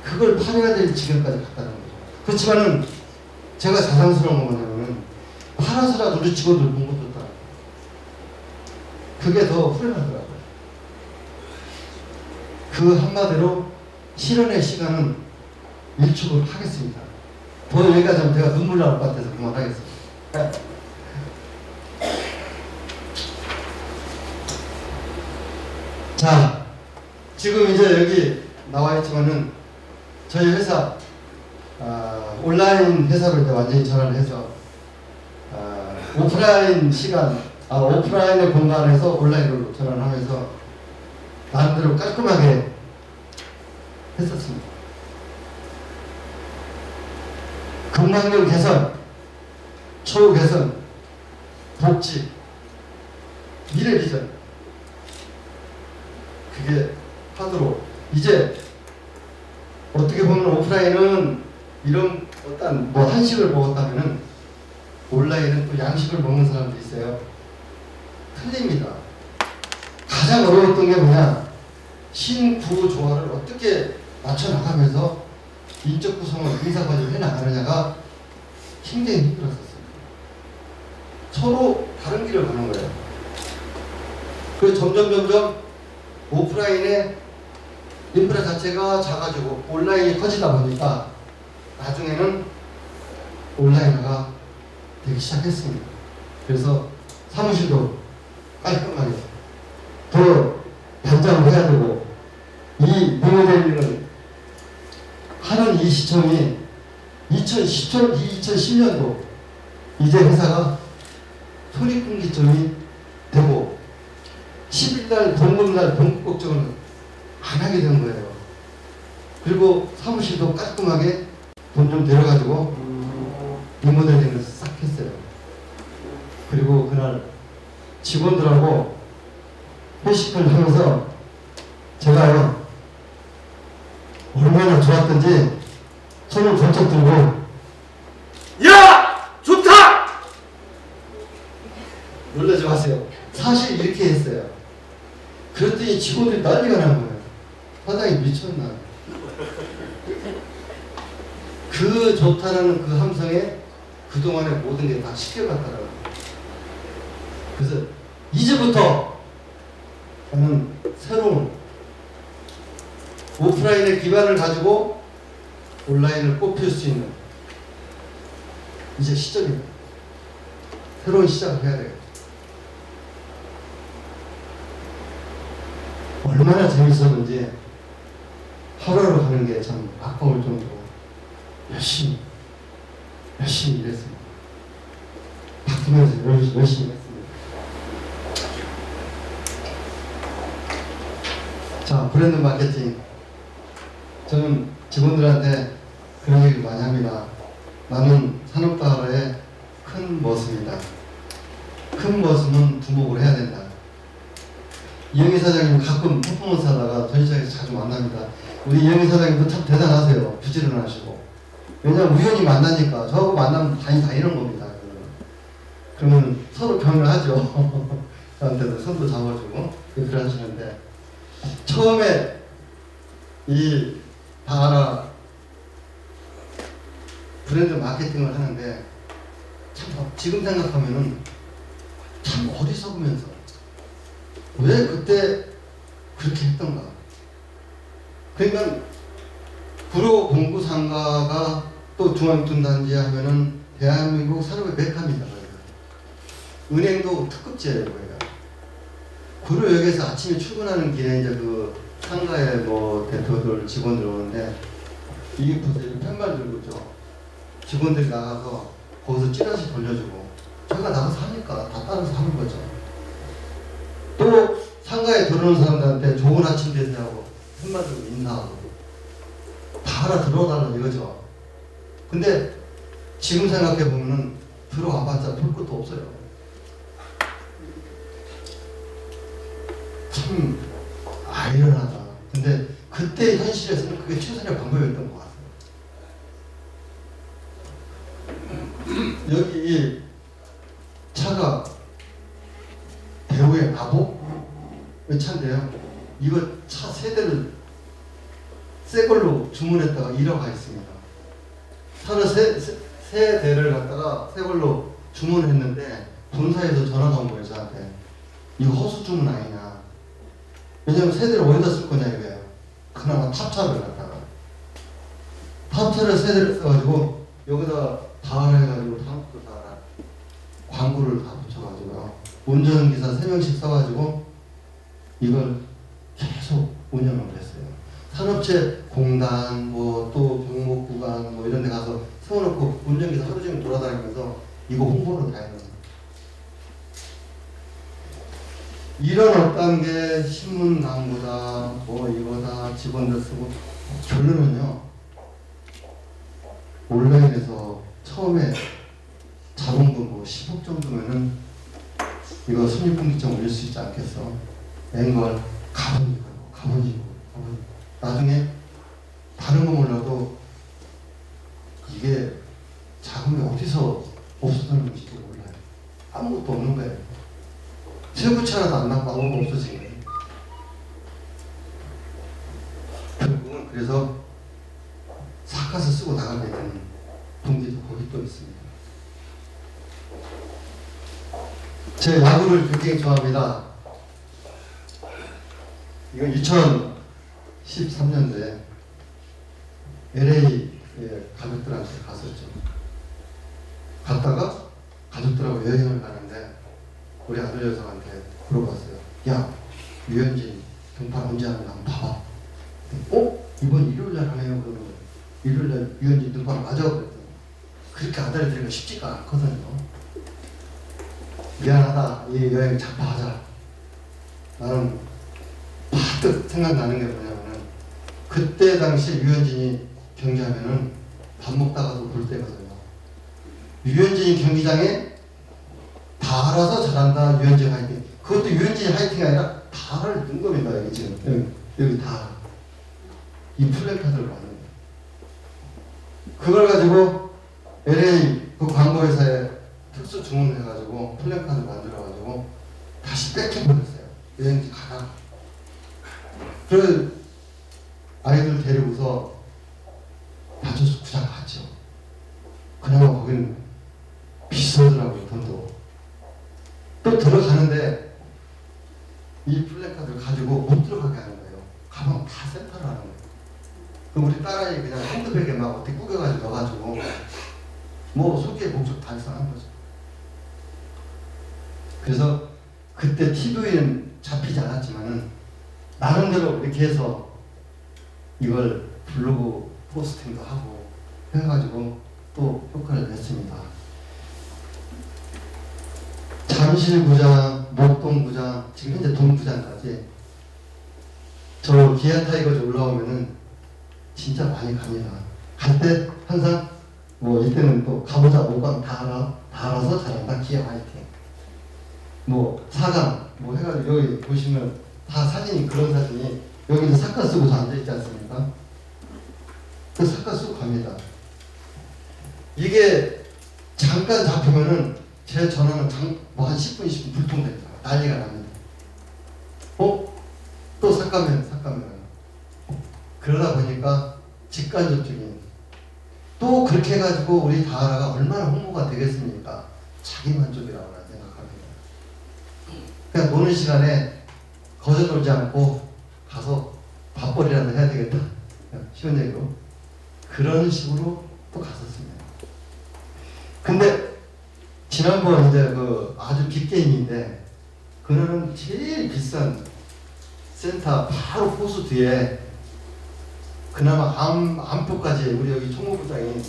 그걸 팔아야 될 지경까지 갔다는 거죠. 그렇지만은 제가 자랑스러운 건 뭐냐면은 팔아서라도 우리 직원들 봉급 줬다. 그게 더 후련하더라고요. 그 한마디로 실현의 시간은 일축을 하겠습니다. 더 얘기하자면 제가 눈물 나올 것 같아서 그만하겠습니다. 자, 지금 이제 여기 나와 있지만은 저희 회사 온라인 회사로 이제 완전히 전환을 해서 오프라인 시간, 오프라인의 공간에서 온라인으로 전환하면서 나름대로 깔끔하게 했었습니다. 근방력 개선, 처우 개선, 복지, 미래 비전 그게 하도록 이제 어떻게 보면 오프라인은 이런 어떤 뭐 한식을 먹었다면은 온라인은 또 양식을 먹는 사람도 있어요. 틀립니다. 가장 어려웠던 게 뭐냐? 신구 조화를 어떻게 맞춰 나가면서 인적 구성을 의사과정을 해 나가느냐가 굉장히 힘들었었어요. 서로 다른 길을 가는 거예요. 그래서 점점 오프라인의 인프라 자체가 작아지고 온라인이 커지다 보니까 나중에는 온라인화가 되기 시작했습니다. 그래서 사무실도 깔끔하게 시작을 해야 되고, 이 리모델링을 하는 이 시점이 2010년도 이제 회사가 손익분기점이 되고 10일날 동금날 동국걱정을 안 하게 된 거예요. 그리고 사무실도 깔끔하게 돈 좀 들여가지고 리모델링을 싹 했어요. 그리고 그날 직원들하고 회식을 하면서 제가요 얼마나 좋았던지 손을 번쩍 들고 야! 좋다! 놀라지 마세요. 사실 이렇게 했어요. 그랬더니 직원들이 난리가 난 거예요. 사장이 미쳤나. 그 좋다라는 그 함성에 그동안의 모든 게 다 시켜갔더라고요. 그래서 이제부터 저는 새로운 오프라인의 기반을 가지고 온라인을 꽃필 수 있는 이제 시점입니다. 새로운 시작을 해야 돼요. 얼마나 재밌었는지 하루하루 가는 게 참 아까울 정도로 열심히 일했습니다. 바뀌면서 열심히 했습니다. 자, 브랜드 마케팅. 저는 직원들한테 그런 얘기를 많이 합니다. 나는 산업다라의 큰 머슴이다. 큰 머슴은 두목을 해야 된다. 이영희 사장님 가끔 퍼포먼스 하다가 전시장에서 자주 만납니다. 우리 이영희 사장님도 참 대단하세요. 부지런하시고. 왜냐면 우연히 만나니까 저하고 만나면 다니는 겁니다. 그러면 서로 경을 하죠. 저한테도 손도 잡아주고 그렇게 하시는데 처음에 이 다하라 브랜드 마케팅을 하는데 참 지금 생각하면은 참 어리석으면서 왜 그때 그렇게 했던가. 그러니까 구로 공구상가가 또 중앙통단지 하면은 대한민국 산업의 메카입니다. 은행도 특급지예요. 구로역에서 아침에 출근하는 길에 이제 그 상가에 뭐 대표들 직원들 오는데 이게 보세요. 펜만 들고 있죠. 직원들이 나가서 거기서 찌라시 돌려주고 저희가 나가서 하니까 다 따라서 하는 거죠. 또 상가에 들어오는 사람들한테 좋은 아침 되세요하고 펜만 들고 인사하고 다 하나 들어달라 이거죠. 근데 지금 생각해 보면은 들어와봤자 볼 것도 없어요. 참 아이러니하다. 근데 그때 현실에서는 그게 최선의 방법이었던 것 같아요. 여기 이 차가 배우의 마법? 이 차인데요. 이거 차 세 대를 새 걸로 주문했다가 잃어가 있습니다. 차를 세 대를 갖다가 새 걸로 주문했는데 본사에서 전화가 온 거예요. 저한테. 이거 허수 주문 아니냐. 왜냐면 세대를 어디다 쓸 거냐 이거예요. 그나마 탑차를 갖다가 탑차를 세대를 써가지고 여기다 다하라 해가지고 다음부터 다하라 광고를 다 붙여가지고요. 운전기사 3명씩 써가지고 이걸 계속 운영을 했어요. 산업체 공단 뭐 또 병목구간 뭐 이런 데 가서 세워놓고 운전기사 하루 종일 돌아다니면서 이거 홍보를 다 했는 이런 어떤 게 신문 광고다, 뭐 이거다, 직원들 쓰고 결론은요. 온라인에서 처음에 잡은 거 뭐 10억 정도면은 이거 손익분기점 올릴 수 있지 않겠어? 낸걸 가보니고 나중에 다른 거 몰라도 이게 자금이 어디서 없어지는 건지도 몰라요. 아무것도 없는 거예요. 세부치 하나도 안 나고 아무것도 없어진 거예요. 결국은 그래서 사카스 쓰고 나가게 되는 동기도 거기 또 있습니다. 제 야구를 굉장히 좋아합니다. 이건 2013년도에 LA 가족들한테 갔었죠. 갔다가 가족들하고 여행을 가는데 우리 아들 녀석한테 물어봤어요. 야, 류현진 등판 언제 하면 한번 봐봐. 이번 일요일날 하네요. 그러면 일요일날 유현진 등판 맞아. 그랬더니 그렇게 아다리 쉽지가 않거든요. 미안하다. 이 여행 잡아하자. 나는 파뜩 생각나는 게 뭐냐면은 그때 당시 유현진이 경기하면은 밥 먹다가도 볼 때거든요. 유현진이 경기장에 다 알아서 잘한다. 유현진 화이팅. 그것도 유현진이 화이팅이 아니라 다를 넣은 겁니다. 여기 지금 여기 다 이 플래카드를 받는 거예요. 그걸 가지고 LA 그 광고회사에 특수 주문해가지고 플래카드 만들어가지고 다시 뺏겨버렸어요. 여행지 가다가. 그래서 아이들 데리고서 다저스 구장 갔죠. 그나마 거기는 비싸더라고요. 돈도. 또 들어가는데 이 플래카드를 가지고 못 들어가게 하는 거예요. 가방 다 센터를 하는 거예요. 그럼 우리 딸아이 그냥 핸드백에 막 어떻게 꾸겨가지고 넣어가지고 뭐 속에 목적 달성한 거죠. 그래서 그때 TV에는 잡히지 않았지만은 나름대로 이렇게 해서 이걸 블로그 포스팅도 하고 해가지고 또 효과를 냈습니다. 잠실구장, 목동구장, 지금 현재 동구장까지 저 기아 타이거즈 올라오면은 진짜 많이 갑니다. 갈 때 항상 뭐 이때는 또 가보자 5강 다 알아서 잘한다 기아 화이팅. 뭐 4강 뭐 해가지고 여기 보시면 다 사진이 그런 사진이 여기서 사카 쓰고 앉아있지 않습니까? 그 사카 쓰고 갑니다. 이게 잠깐 잡히면은 제 전화는 뭐 한 10분, 20분 불통됩니다. 난리가 납니다. 또 삭가면. 그러다 보니까 직간접적인 또 그렇게 해가지고 우리 다하라가 얼마나 홍보가 되겠습니까? 자기 만족이라고 난 생각합니다. 그냥 노는 시간에 거저 놀지 않고 가서 밥벌이라도 해야 되겠다. 쉬운 얘기로. 그런 식으로 또 갔었습니다. 근데 지난번 이제 그 아주 빅게임인데 그날은 제일 비싼 센터 바로 포수 뒤에 그나마 암표까지 우리 여기 총무부장이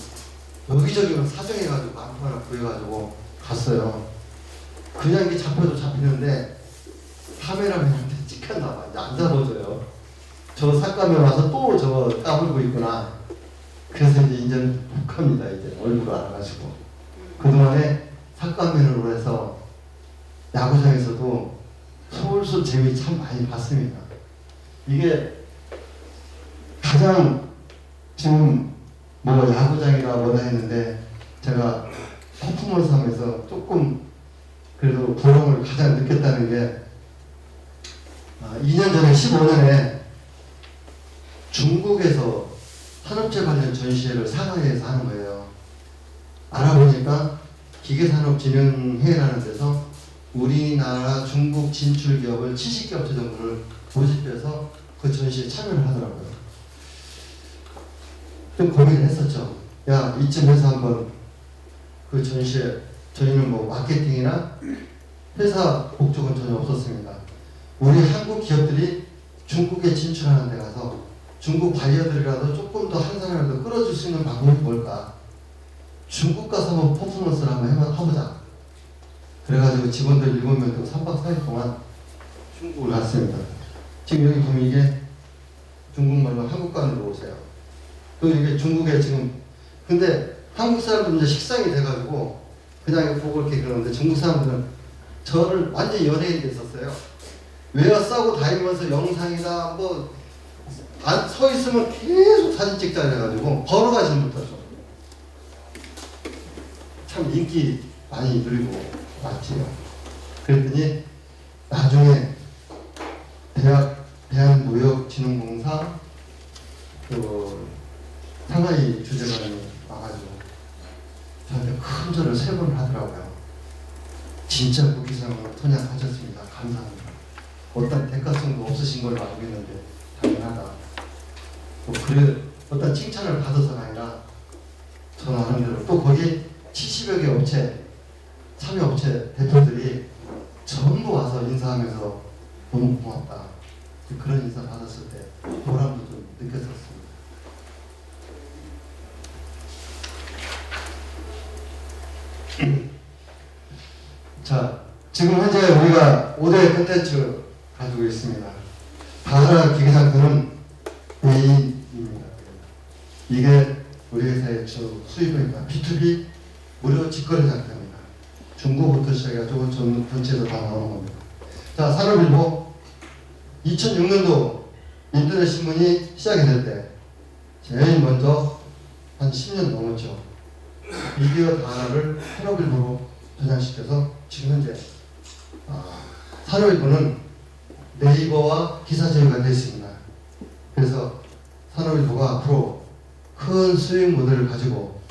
여기저기 사정해가지고 암표 하나 구해가지고 갔어요. 그냥 이게 잡혀도 잡히는데 카메라맨한테 찍혔나봐. 이제 안 잡아줘요. 저 삭감에 와서 또 저거 까불고 있구나. 그래서 이제 못 갑니다. 이제 얼굴을 알아가지고. 그동안에 삭감면으로 해서 야구장에서도 솔솔 재미 참 많이 봤습니다. 이게 가장 지금 뭐 야구장이라 뭐라 했는데 제가 퍼포먼스 하면서 조금 그래도 보람을 가장 느꼈다는 게 2년 전에 15년에 중국에서 산업재 관련 전시회를 상하이에서 하는 거예요. 알아보니까 기계산업진흥회라는 데서 우리나라 중국 진출 기업을 70개 업체 정도를 모집해서 그 전시에 참여를 하더라고요. 좀 고민을 했었죠. 야, 이쯤에서 한번 그 전시에 저희는 뭐 마케팅이나 회사 목적은 전혀 없었습니다. 우리 한국 기업들이 중국에 진출하는 데 가서 중국 바이어들이라도 조금 더 한 사람이라도 끌어줄 수 있는 방법이 뭘까? 중국 가서 한번 퍼포먼스를 한번 해보자. 그래가지고 직원들 7명도 3박 4일 동안 중국을 갔습니다. 지금 여기 보면 이게 중국말로 한국관으로 오세요. 또 이게 중국에 지금 근데 한국 사람들은 이제 식상이 돼가지고 그냥 보고 이렇게 그러는데 중국 사람들은 저를 완전히 연예인 됐었어요. 외화 싸고 다니면서 영상이나 뭐 안 서 있으면 계속 사진 찍자 해가지고 걸어가시는 분들도 참 인기 많이 누리고 왔지요. 그랬더니 나중에 대한무역진흥공사 그 상하이 주재관이 와가지고 저한테 큰 절을 3번 하더라고요. 진짜 무기상으로 토냥하셨습니다. 감사합니다. 어떤 대가성도 없으신 걸로 알고 있는데 당연하다. 또 그래 어떤 칭찬을 받아서가 아니라 저 나름대로 또 거기 70여 개 업체 참여업체 대표들이 전부 와서 인사하면서 너무 고맙다. 그런 인사 받았을 때 보람도 좀 느꼈었습니다. 자, 지금 현재 우리가 5대 콘텐츠 가지고 있습니다. 다하라 기계상품은 메인입니다. 이게 우리 회사의 주 수입입니다. B2B 무료 직거래 상태입니다. 중고부터 시작해가지고 전체에서 다 나오는 겁니다. 자, 산업일보 2006년도 인터넷 신문이 시작이 될 때 제일 먼저 한 10년 넘었죠. 미디어 다하라를 산업일보로 전향시켜서 지금 현재 산업일보는 네이버와 기사 제휴가 되어 있습니다. 그래서 산업일보가 앞으로 큰 수익 모델을 가지고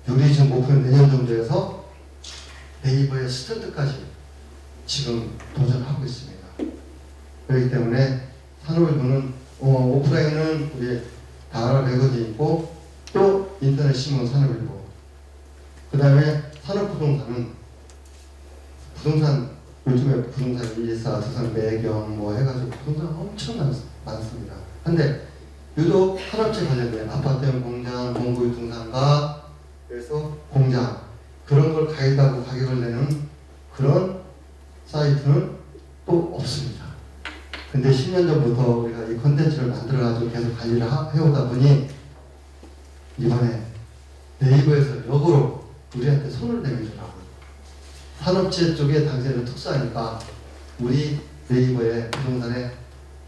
우리 지금 목표는 내년 정도에서 네이버의 스탠드까지 지금 도전하고 있습니다. 그렇기 때문에 산업일보는 오프라인은 우리 다하라 매거진이 있고 또 인터넷 신문 산업일보, 그 다음에 산업부동산은 부동산 요즘에 부동산 114, 두산 매경 뭐 해가지고 부동산 엄청 많습니다. 근데 유독 산업체 관련된 아파트형 공장, 공구유통상가, 그래서 공장 그런 걸 가입하고 가격을 내는 그런 사이트는 또 없습니다. 근데 10년 전부터 우리가 이 컨텐츠를 만들어가지고 계속 관리를 해오다 보니 이번에 네이버에서 역으로 우리한테 손을 내밀더라고요. 산업체 쪽에 당신을 특수하니까 우리 네이버에 부동산에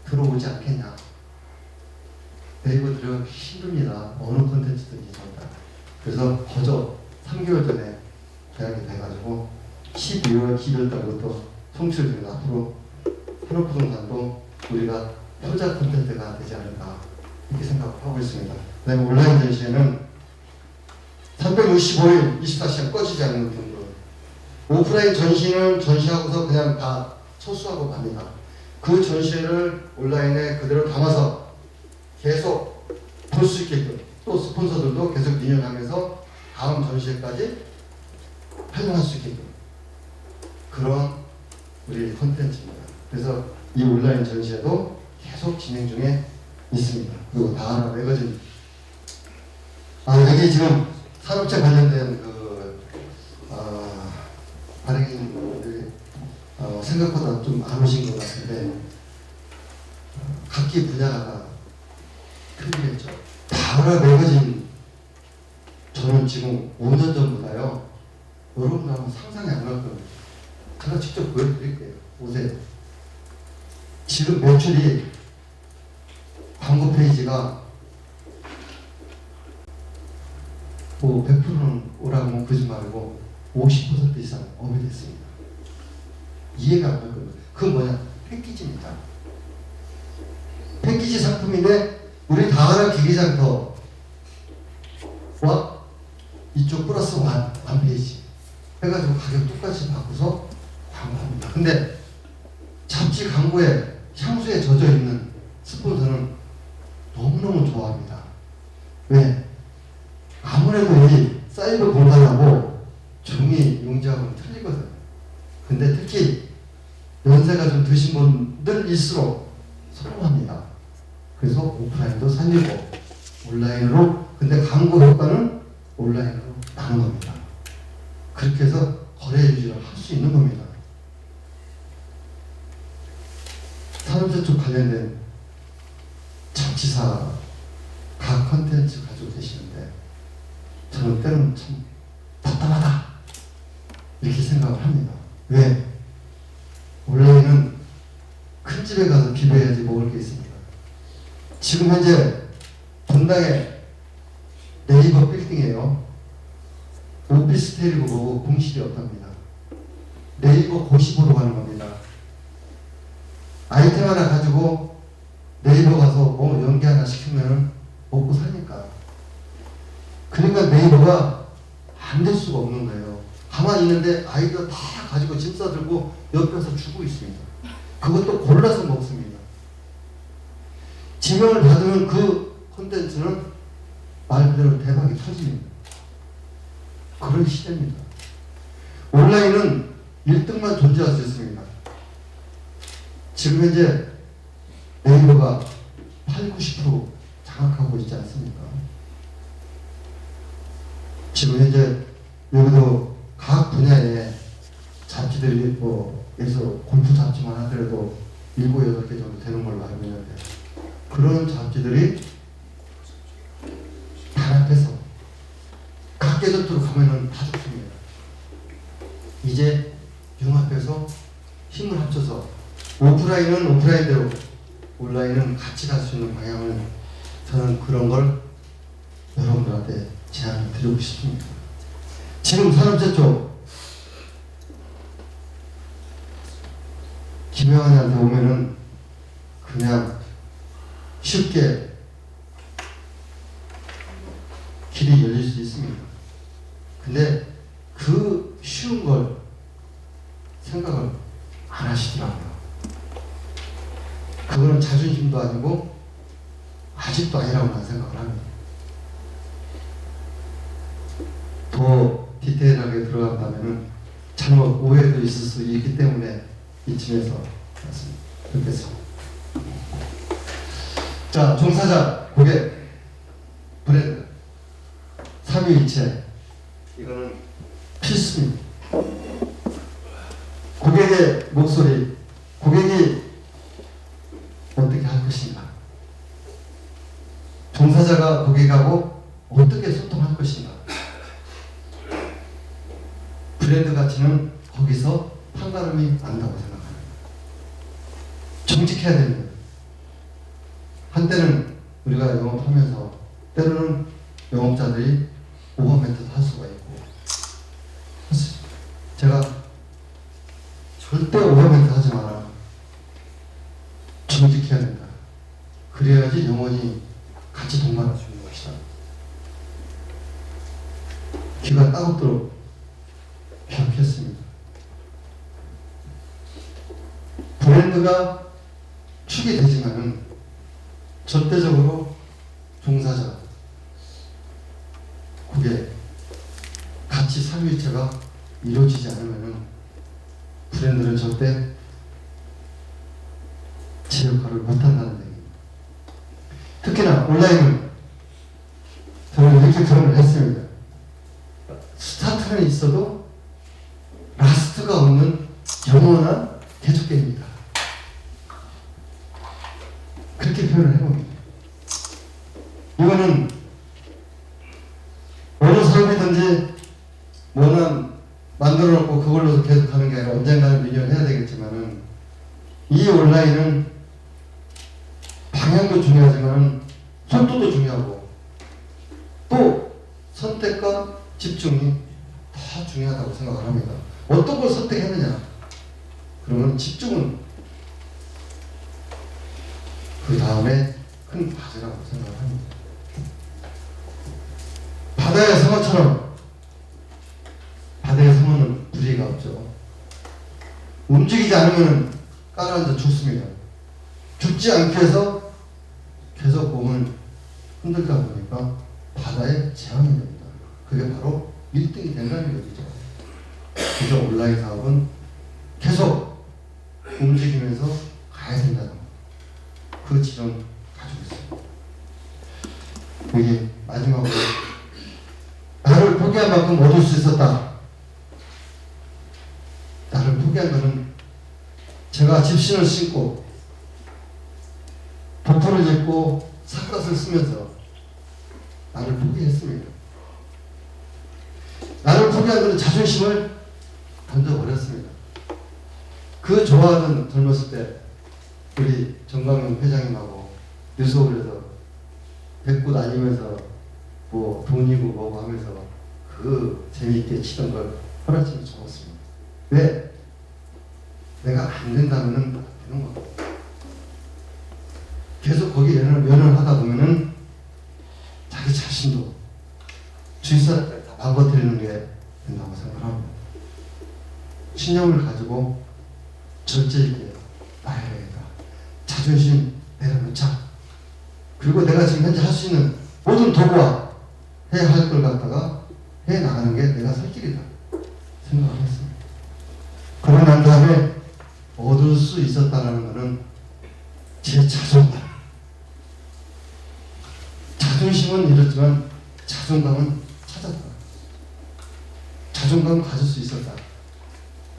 들어오지 않겠냐. 네이버 들어가기 힘듭니다. 어느 컨텐츠든지 전부 다. 그래서 거저 3개월 전에 계약이 돼가지고 12월 12월달부터 송출 중입니다. 앞으로 산업부동산도 우리가 효자 콘텐츠가 되지 않을까 이렇게 생각하고 있습니다. 그 다음에 온라인 전시회는 365일 24시간 꺼지지 않는 정도. 오프라인 전시는 전시하고서 그냥 다 소수하고 갑니다. 그 전시회를 온라인에 그대로 담아서 계속 볼 수 있게끔 또 스폰서들도 계속 민연하면서 다음 전시회까지 활용할 수 있게끔 그런 우리 콘텐츠입니다. 그래서 이 온라인 전시회도 계속 진행 중에 있습니다. 그리고 다하라 매거진 여기 지금 산업체 관련된 발행인들이 생각보다 좀 안 오신 것 같은데 각기 분야가 틀리겠죠. 다하라 매거진 저는 지금 5년 전보다요 여러분 아마 상상이 안 갈 겁니다. 제가 직접 보여드릴게요. 오세요. 지금 매출이 광고 페이지가 뭐 100%는 오라고 하면 거짓말이고 50% 이상 업이 됐습니다. 이해가 안 갈 겁니다. 그건 뭐냐? 패키지입니다. 패키지 상품인데 우리 다하라 기기장터와 이쪽 플러스 완 페이지 해가지고 가격 똑같이 바꿔서 광고합니다. 근데 잡지 광고에 향수에 젖어 있는 스폰서는 너무너무 좋아합니다. 왜? 아무래도 이 사이버 공간하고 종이 용지하고는 틀리거든요. 근데 특히 연세가 좀 드신 분들일수록 선호합니다. 그래서 오프라인도 살리고 온라인으로, 근데 광고 효과는 온라인으로 나는 겁니다. 그렇게 해서 거래 유지를 할 수 있는 겁니다. 산업재 쪽 관련된 잡지사 각 컨텐츠 가지고 계시는데 저는 때로는 참 답답하다 이렇게 생각을 합니다. 왜? 온라인은 큰 집에 가서 비벼야지 먹을 게 있습니다. 지금 현재 분당에 네이버 빌딩이에요. 오피스텔이고 뭐고 공실이 없답니다. 네이버 고시보러 가는 겁니다. 아이템 하나 가지고 네이버 가서 뭐 연기 하나 시키면 먹고 사니까. 그러니까 네이버가 안 될 수가 없는 거예요. 가만히 있는데 아이디어 다 가지고 짐 싸들고 옆에서 주고 있습니다. 그것도 골라서 먹습니다. 지명을 받으면 그 콘텐츠는 말 그대로 대박이 터집니다. 그런 시대입니다. 온라인은 1등만 존재할 수 있습니다. 지금 현재 네이버가 8, 90% 장악하고 있지 않습니까? 지금 현재 여기도 각 분야의 잡지들이 에서 골프 잡지만 하더라도 7, 8개 정도 되는 걸로 알고 있는데 그런 잡지들이 단합해서 각 계절도로 가면은 다 좋습니다. 이제 융합해서 힘을 합쳐서 오프라인은 오프라인대로 온라인은 같이 갈 수 있는 방향을 저는 그런 걸 여러분들한테 제안을 드리고 싶습니다. 지금 산업재 쪽 김영환이한테 오면은 그냥 쉽게 길이 열릴 수 있습니다. 근데 그 쉬운 걸 생각을 안 하시더라고요. 그거는 자존심도 아니고 아직도 아니라고 난 생각을 합니다. 더 디테일하게 들어간다면은 잘못 오해도 있을 수 있기 때문에 이쯤에서 말씀드리겠습니다. 자, 종사자, 고객, 브랜드, 삼위일체 이거는 필수입니다. 고객의 목소리, 고객이 어떻게 할 것인가, 종사자가 고객하고 어떻게 소통할 것인가, 브랜드 가치는 거기서 판가름이 난다고 생각합니다. 정직해야 됩니다. 한때는 우리가 영업하면서 때로는 영업자들이 오버 멘트도 할 수가 있고, 제가 절대 오버 멘트 하지 마라, 정직해야 된다, 그래야지 영원히 같이 동반할 수 있는 것이다. 귀가 따갑도록 기억했습니다. 브랜드가 축이 되지만은 절대적으로 종사자, 고객, 같이 삼위일체가 이루어지지 않으면은 브랜드는 절대 제 역할을 못한다는 얘기입니다. 특히나 온라인은 저는 이렇게 경험을 했습니다. 스타트는 있어도 라스트가 없는 영원한 계속계입니다. 그렇게 표현을 해봅니다. 이거는 어느 사업이든지 뭐는 만들어 놓고 그걸로 계속 하는 게 아니라 언젠가는 미련을 해야 되겠지만은, 이 온라인은 방향도 중요하지만 속도도 중요하고 또 선택과 집중이 다 중요하다고 생각을 합니다. 어떤 걸 선택했느냐, 그러면 집중은 그 다음에 큰 과제라고 생각을 합니다. 바다의 상어처럼, 바다의 상어는 부리가 없죠. 움직이지 않으면 깔아앉아 죽습니다. 죽지 않기 위해서 계속 몸을 흔들다 보니까 바다에 재앙이 됩니다. 그게 바로 1등이 된다는 얘기죠. 그래서 온라인 사업은 계속 움직이면서 가야 된다는 그 지점 가지고 있습니다. 여기 마지막으로 나를 포기한 만큼 얻을 수 있었다. 나를 포기한 것은 제가 집신을 신고 도포를 짓고 삿갓을 쓰면서 나를 포기했습니다. 나를 포기한 것은 자존심을 던져버렸습니다. 그 좋아하던 젊었을 때 우리 정광용 회장님하고 뉴스홀에서 뱉고 다니면서 뭐 돈이고 뭐고 하면서 그 재미있게 치던 걸 허락치면 적었습니다. 왜? 내가 안 된다면은 안 되는 거고, 계속 거기 연연하다 보면은 자기 자신도 주위 사람들 다 망가뜨리는 게 된다고 생각합니다. 신념을 가지고 절제 있게 나아야 되겠다. 자존심 내려놓자. 그리고 내가 지금 현재 할 수 있는 모든 도구와 해야 할 걸 갖다가 해 나가는 게 내가 살 길이다 생각을 했습니다. 그러고 난 다음에 얻을 수 있었다는 것은 제 자존감. 자존심은 잃었지만 자존감은 찾았다. 자존감은 가질 수 있었다.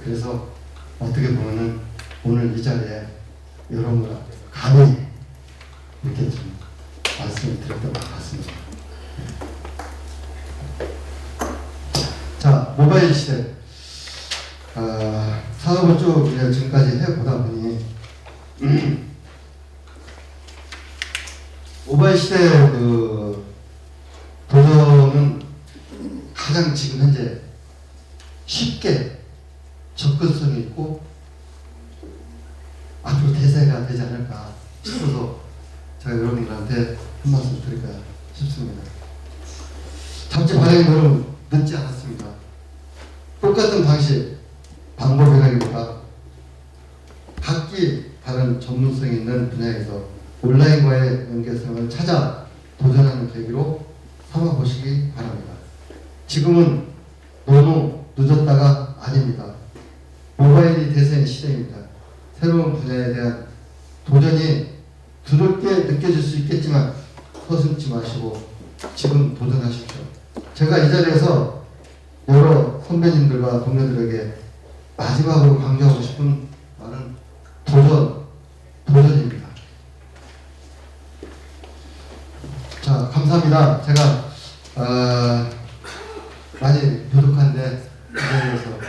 그래서 어떻게 보면은 오늘 이 자리에 여러분들 앞에 감히 이렇게 좀 말씀을 드렸던 것 같습니다. 자, 모바일 시대. 사업을 쭉 이제 지금까지 해보다 보니 모바일 시대 그 도전은 가장 지금 현재 쉽게 접근성이 있고 앞으로 대세가 되지 않을까 싶어서 제가 여러분들한테 한 말씀 드릴까 싶습니다. 잡지 발행이 너무 늦지 않았습니다. 똑같은 방식, 방법이라기보다 각기 다른 전문성이 있는 분야에서 온라인과의 연계성을 찾아 도전하는 계기로 삼아보시기 바랍니다. 지금은 너무 늦었다가 아닙니다. 모바일이 대세인 시대입니다. 새로운 분야에 대한 도전이 두렵게 느껴질 수 있겠지만 서슴지 마시고 지금 도전하십시오. 제가 이 자리에서 여러 선배님들과 동료들에게 마지막으로 강조하고 싶은 말은 도전입니다. 자, 감사합니다. 제가 많이 부족한데 이 자리에서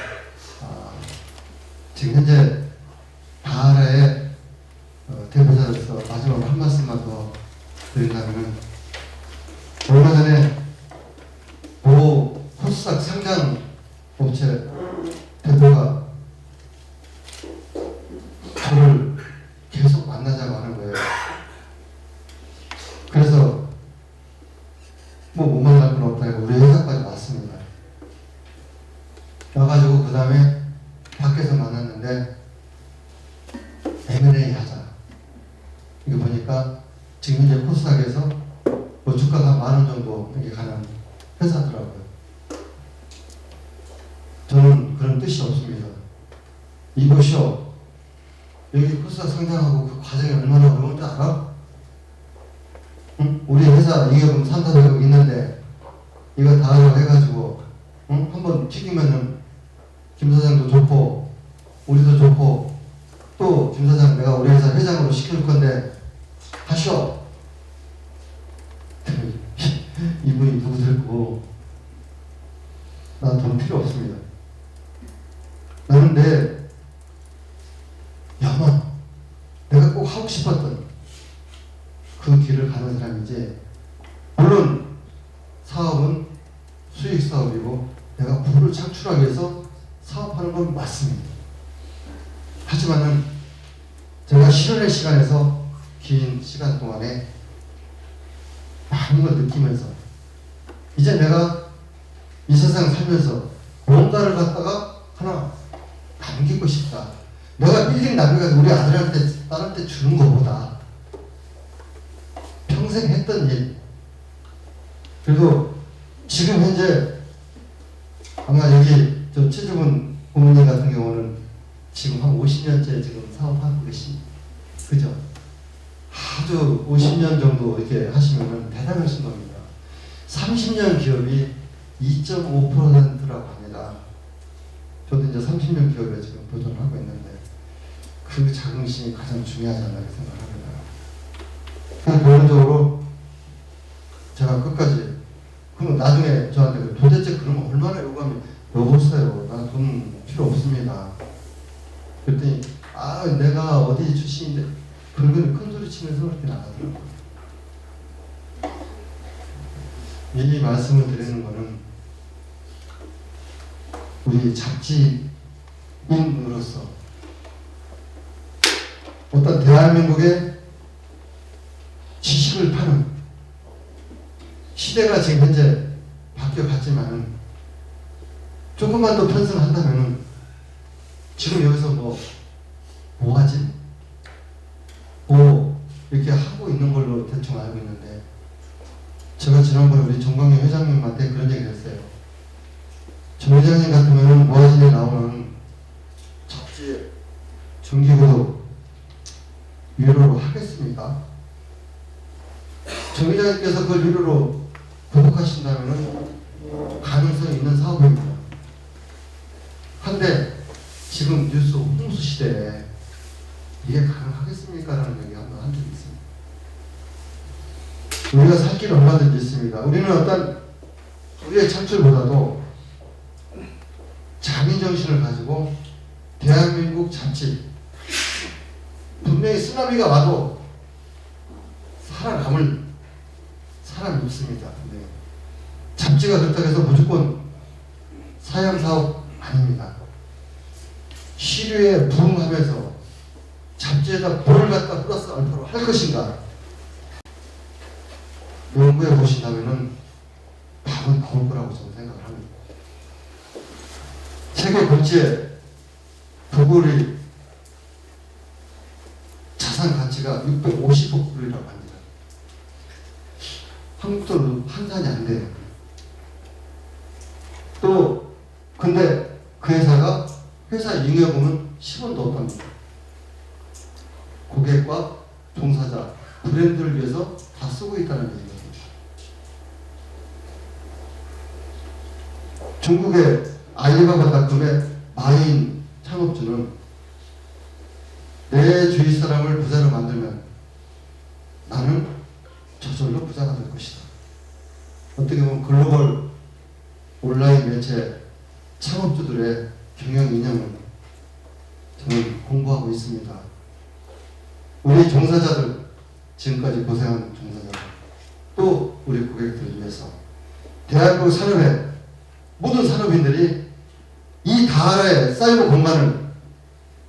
지금 현재 다하라의 대표자로서 마지막으로 한 말씀만 더 드린다면 얼마 전에 모 코스닥 상장 업체 대표가 저를 계속 만나자고 하는 거예요. 그래서 뭐 못 만날 건 없다 해서 우리 회사까지 왔습니다. 와가지고 그 다음에 밖에서 만났는데 M&A 하자. 이거 보니까 지금 현재 코스닥에서 뭐 주가가 10,000원 정도 이렇게 가는 회사더라고요. 저는 그런 뜻이 없습니다. 이보시오. 여기 코스닥 상장하고 그 과정이 얼마나 어려운 줄 알아? 응? 우리 회사 이익금 3, 400억 있는데 이거 다 하려고 해가지고 응? 한번 튀기면은 김 사장도 좋고 우리도 좋고 또 김 사장 내가 우리 회사 회장으로 시킬 건데 하시오. 이분이 누구들고 난 돈 필요 없습니다. 나는 내 야망 내가 꼭 하고 싶었던 그 길을 가는 사람이지. 물론 사업은 수익 사업이고 내가 부를 창출하기 위해서 사업하는 건 맞습니다. 하지만은 제가 실현의 시간에서 긴 시간 동안에 많은 걸 느끼면서 이제 내가 이 세상 살면서 뭔가를 갖다가 하나 남기고 싶다. 내가 빌딩 남겨가지고 우리 아들한테 딸한테 주는 것보다 평생 했던 일. 그리고 지금 현재 아마 여기 저 최주근 부모님 같은 경우는 지금 한 50년째 지금 사업하고 계십니다. 그죠? 아주 50년 정도 이렇게 하시면은 대단하신 겁니다. 30년 기업이 2.5%라고 합니다. 저도 이제 30년 기업에 지금 도전하고 있는데 그 자긍심이 가장 중요하지 않나 생각합니다. 그래서 결론적으로 제가 끝까지 그럼 나중에 저한테 도대체 그러면 얼마나 요구하면 여보세요. 나 돈 필요 없습니다. 그랬더니 내가 어디 출신인데 그러면 큰 소리 치면서 그렇게 나가더라고요. 이 말씀을 드리는 거는 우리 잡지인으로서 어떤 대한민국의 지식을 파는 시대가 지금 현재 바뀌어갔지만은 조금만 더 편승한다면은 지금 여기서 뭐 하지? 뭐 이렇게 하고 있는 걸로 대충 알고 있는데 제가 지난번에 우리 정광영 회장님한테 그런 얘기를 했어요. 정 회장님 같으면 모아진에 나오는 잡지 중기구독 유료로 하겠습니까? 정 기자님께서 그걸 유료로 구독하신다면 가능성이 있는 사업입니다. 한데 지금 뉴스 홍수 시대에 이게 가능하겠습니까? 라는 얘기 한번 한 적이 있습니다. 우리가 살 길은 얼마든지 있습니다. 우리는 어떤 우리의 창출보다도 장인정신을 가지고 대한민국 자치, 분명히 쓰나미가 와도 살아남을 사람이 있습니다. 네. 잡지가 그렇다고 해서 무조건 사양사업 아닙니다. 시류에 부응하면서 잡지에다 뭘 갖다 플러스 알파로 할 것인가 연구해 보신다면은 답은 나올 거라고 저는 생각을 합니다. 세계 경제 구글이 자산 가치가 650억 불이라고 합니다. 한국 돈으로 환산이 안 돼요. 또 근데 그 회사가 회사 잉여금은 10원도 없답니다. 고객과 종사자, 브랜드를 위해서 다 쓰고 있다는 얘기입니다. 중국의 알리바바닷컴의 마인 창업주는 내 주위 사람을 부자로 만들면 나는 저절로 부자가 될 것이다. 어떻게 보면 글로벌 온라인 매체 창업주들의 경영 이념을 저는 공부하고 있습니다. 우리 종사자들, 지금까지 고생한 종사자들, 또 우리 고객들을 위해서 대한민국 산업의 모든 산업인들이 이 다하라의 사이버 공간을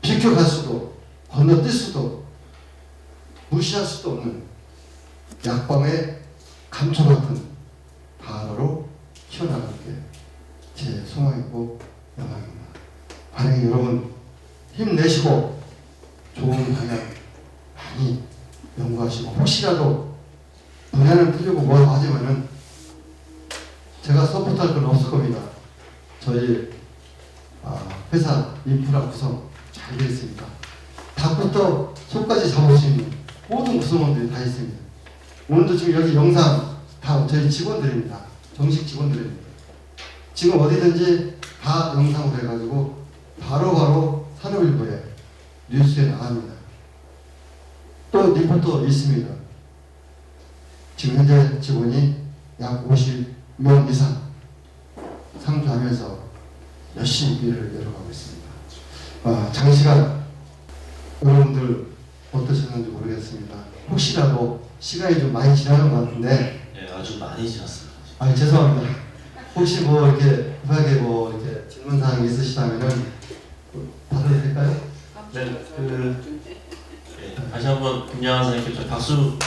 비켜갈 수도 건너뛸 수도 무시할 수도 없는 약방의 감초 같은 다하라로 키워나갈 게 제 소망이고 영광입니다. 만약에 여러분 힘내시고 좋은 방향 많이 연구하시고 혹시라도 분야는 틀리고 뭐 하지만은 제가 서포트할 건 없을 겁니다. 저희 회사 인프라 구성 잘 되어 있습니다. 닭부터 소까지 잡을 수 있는 모든 구성원들이 다 있습니다. 오늘도 지금 여기 영상 다 저희 직원들입니다. 정식 직원들입니다. 지금 어디든지 다 영상으로 해가지고 바로바로 산업일보에 뉴스에 나갑니다. 또 리포터 있습니다. 지금 현재 직원이 약 50명 이상 상주하면서 열심히 일을 이뤄가고 있습니다. 장시간 여러분들 어떠셨는지 모르겠습니다. 혹시라도 시간이 좀 많이 지나간 것 같은데 네, 아주 많이 지났습니다. 죄송합니다. 혹시 뭐 이렇게 급하게 뭐 이렇게 질문 사항이 있으시다면은 받아도 될까요? 네, 다시 한번 김양환 선생님께 좀 박수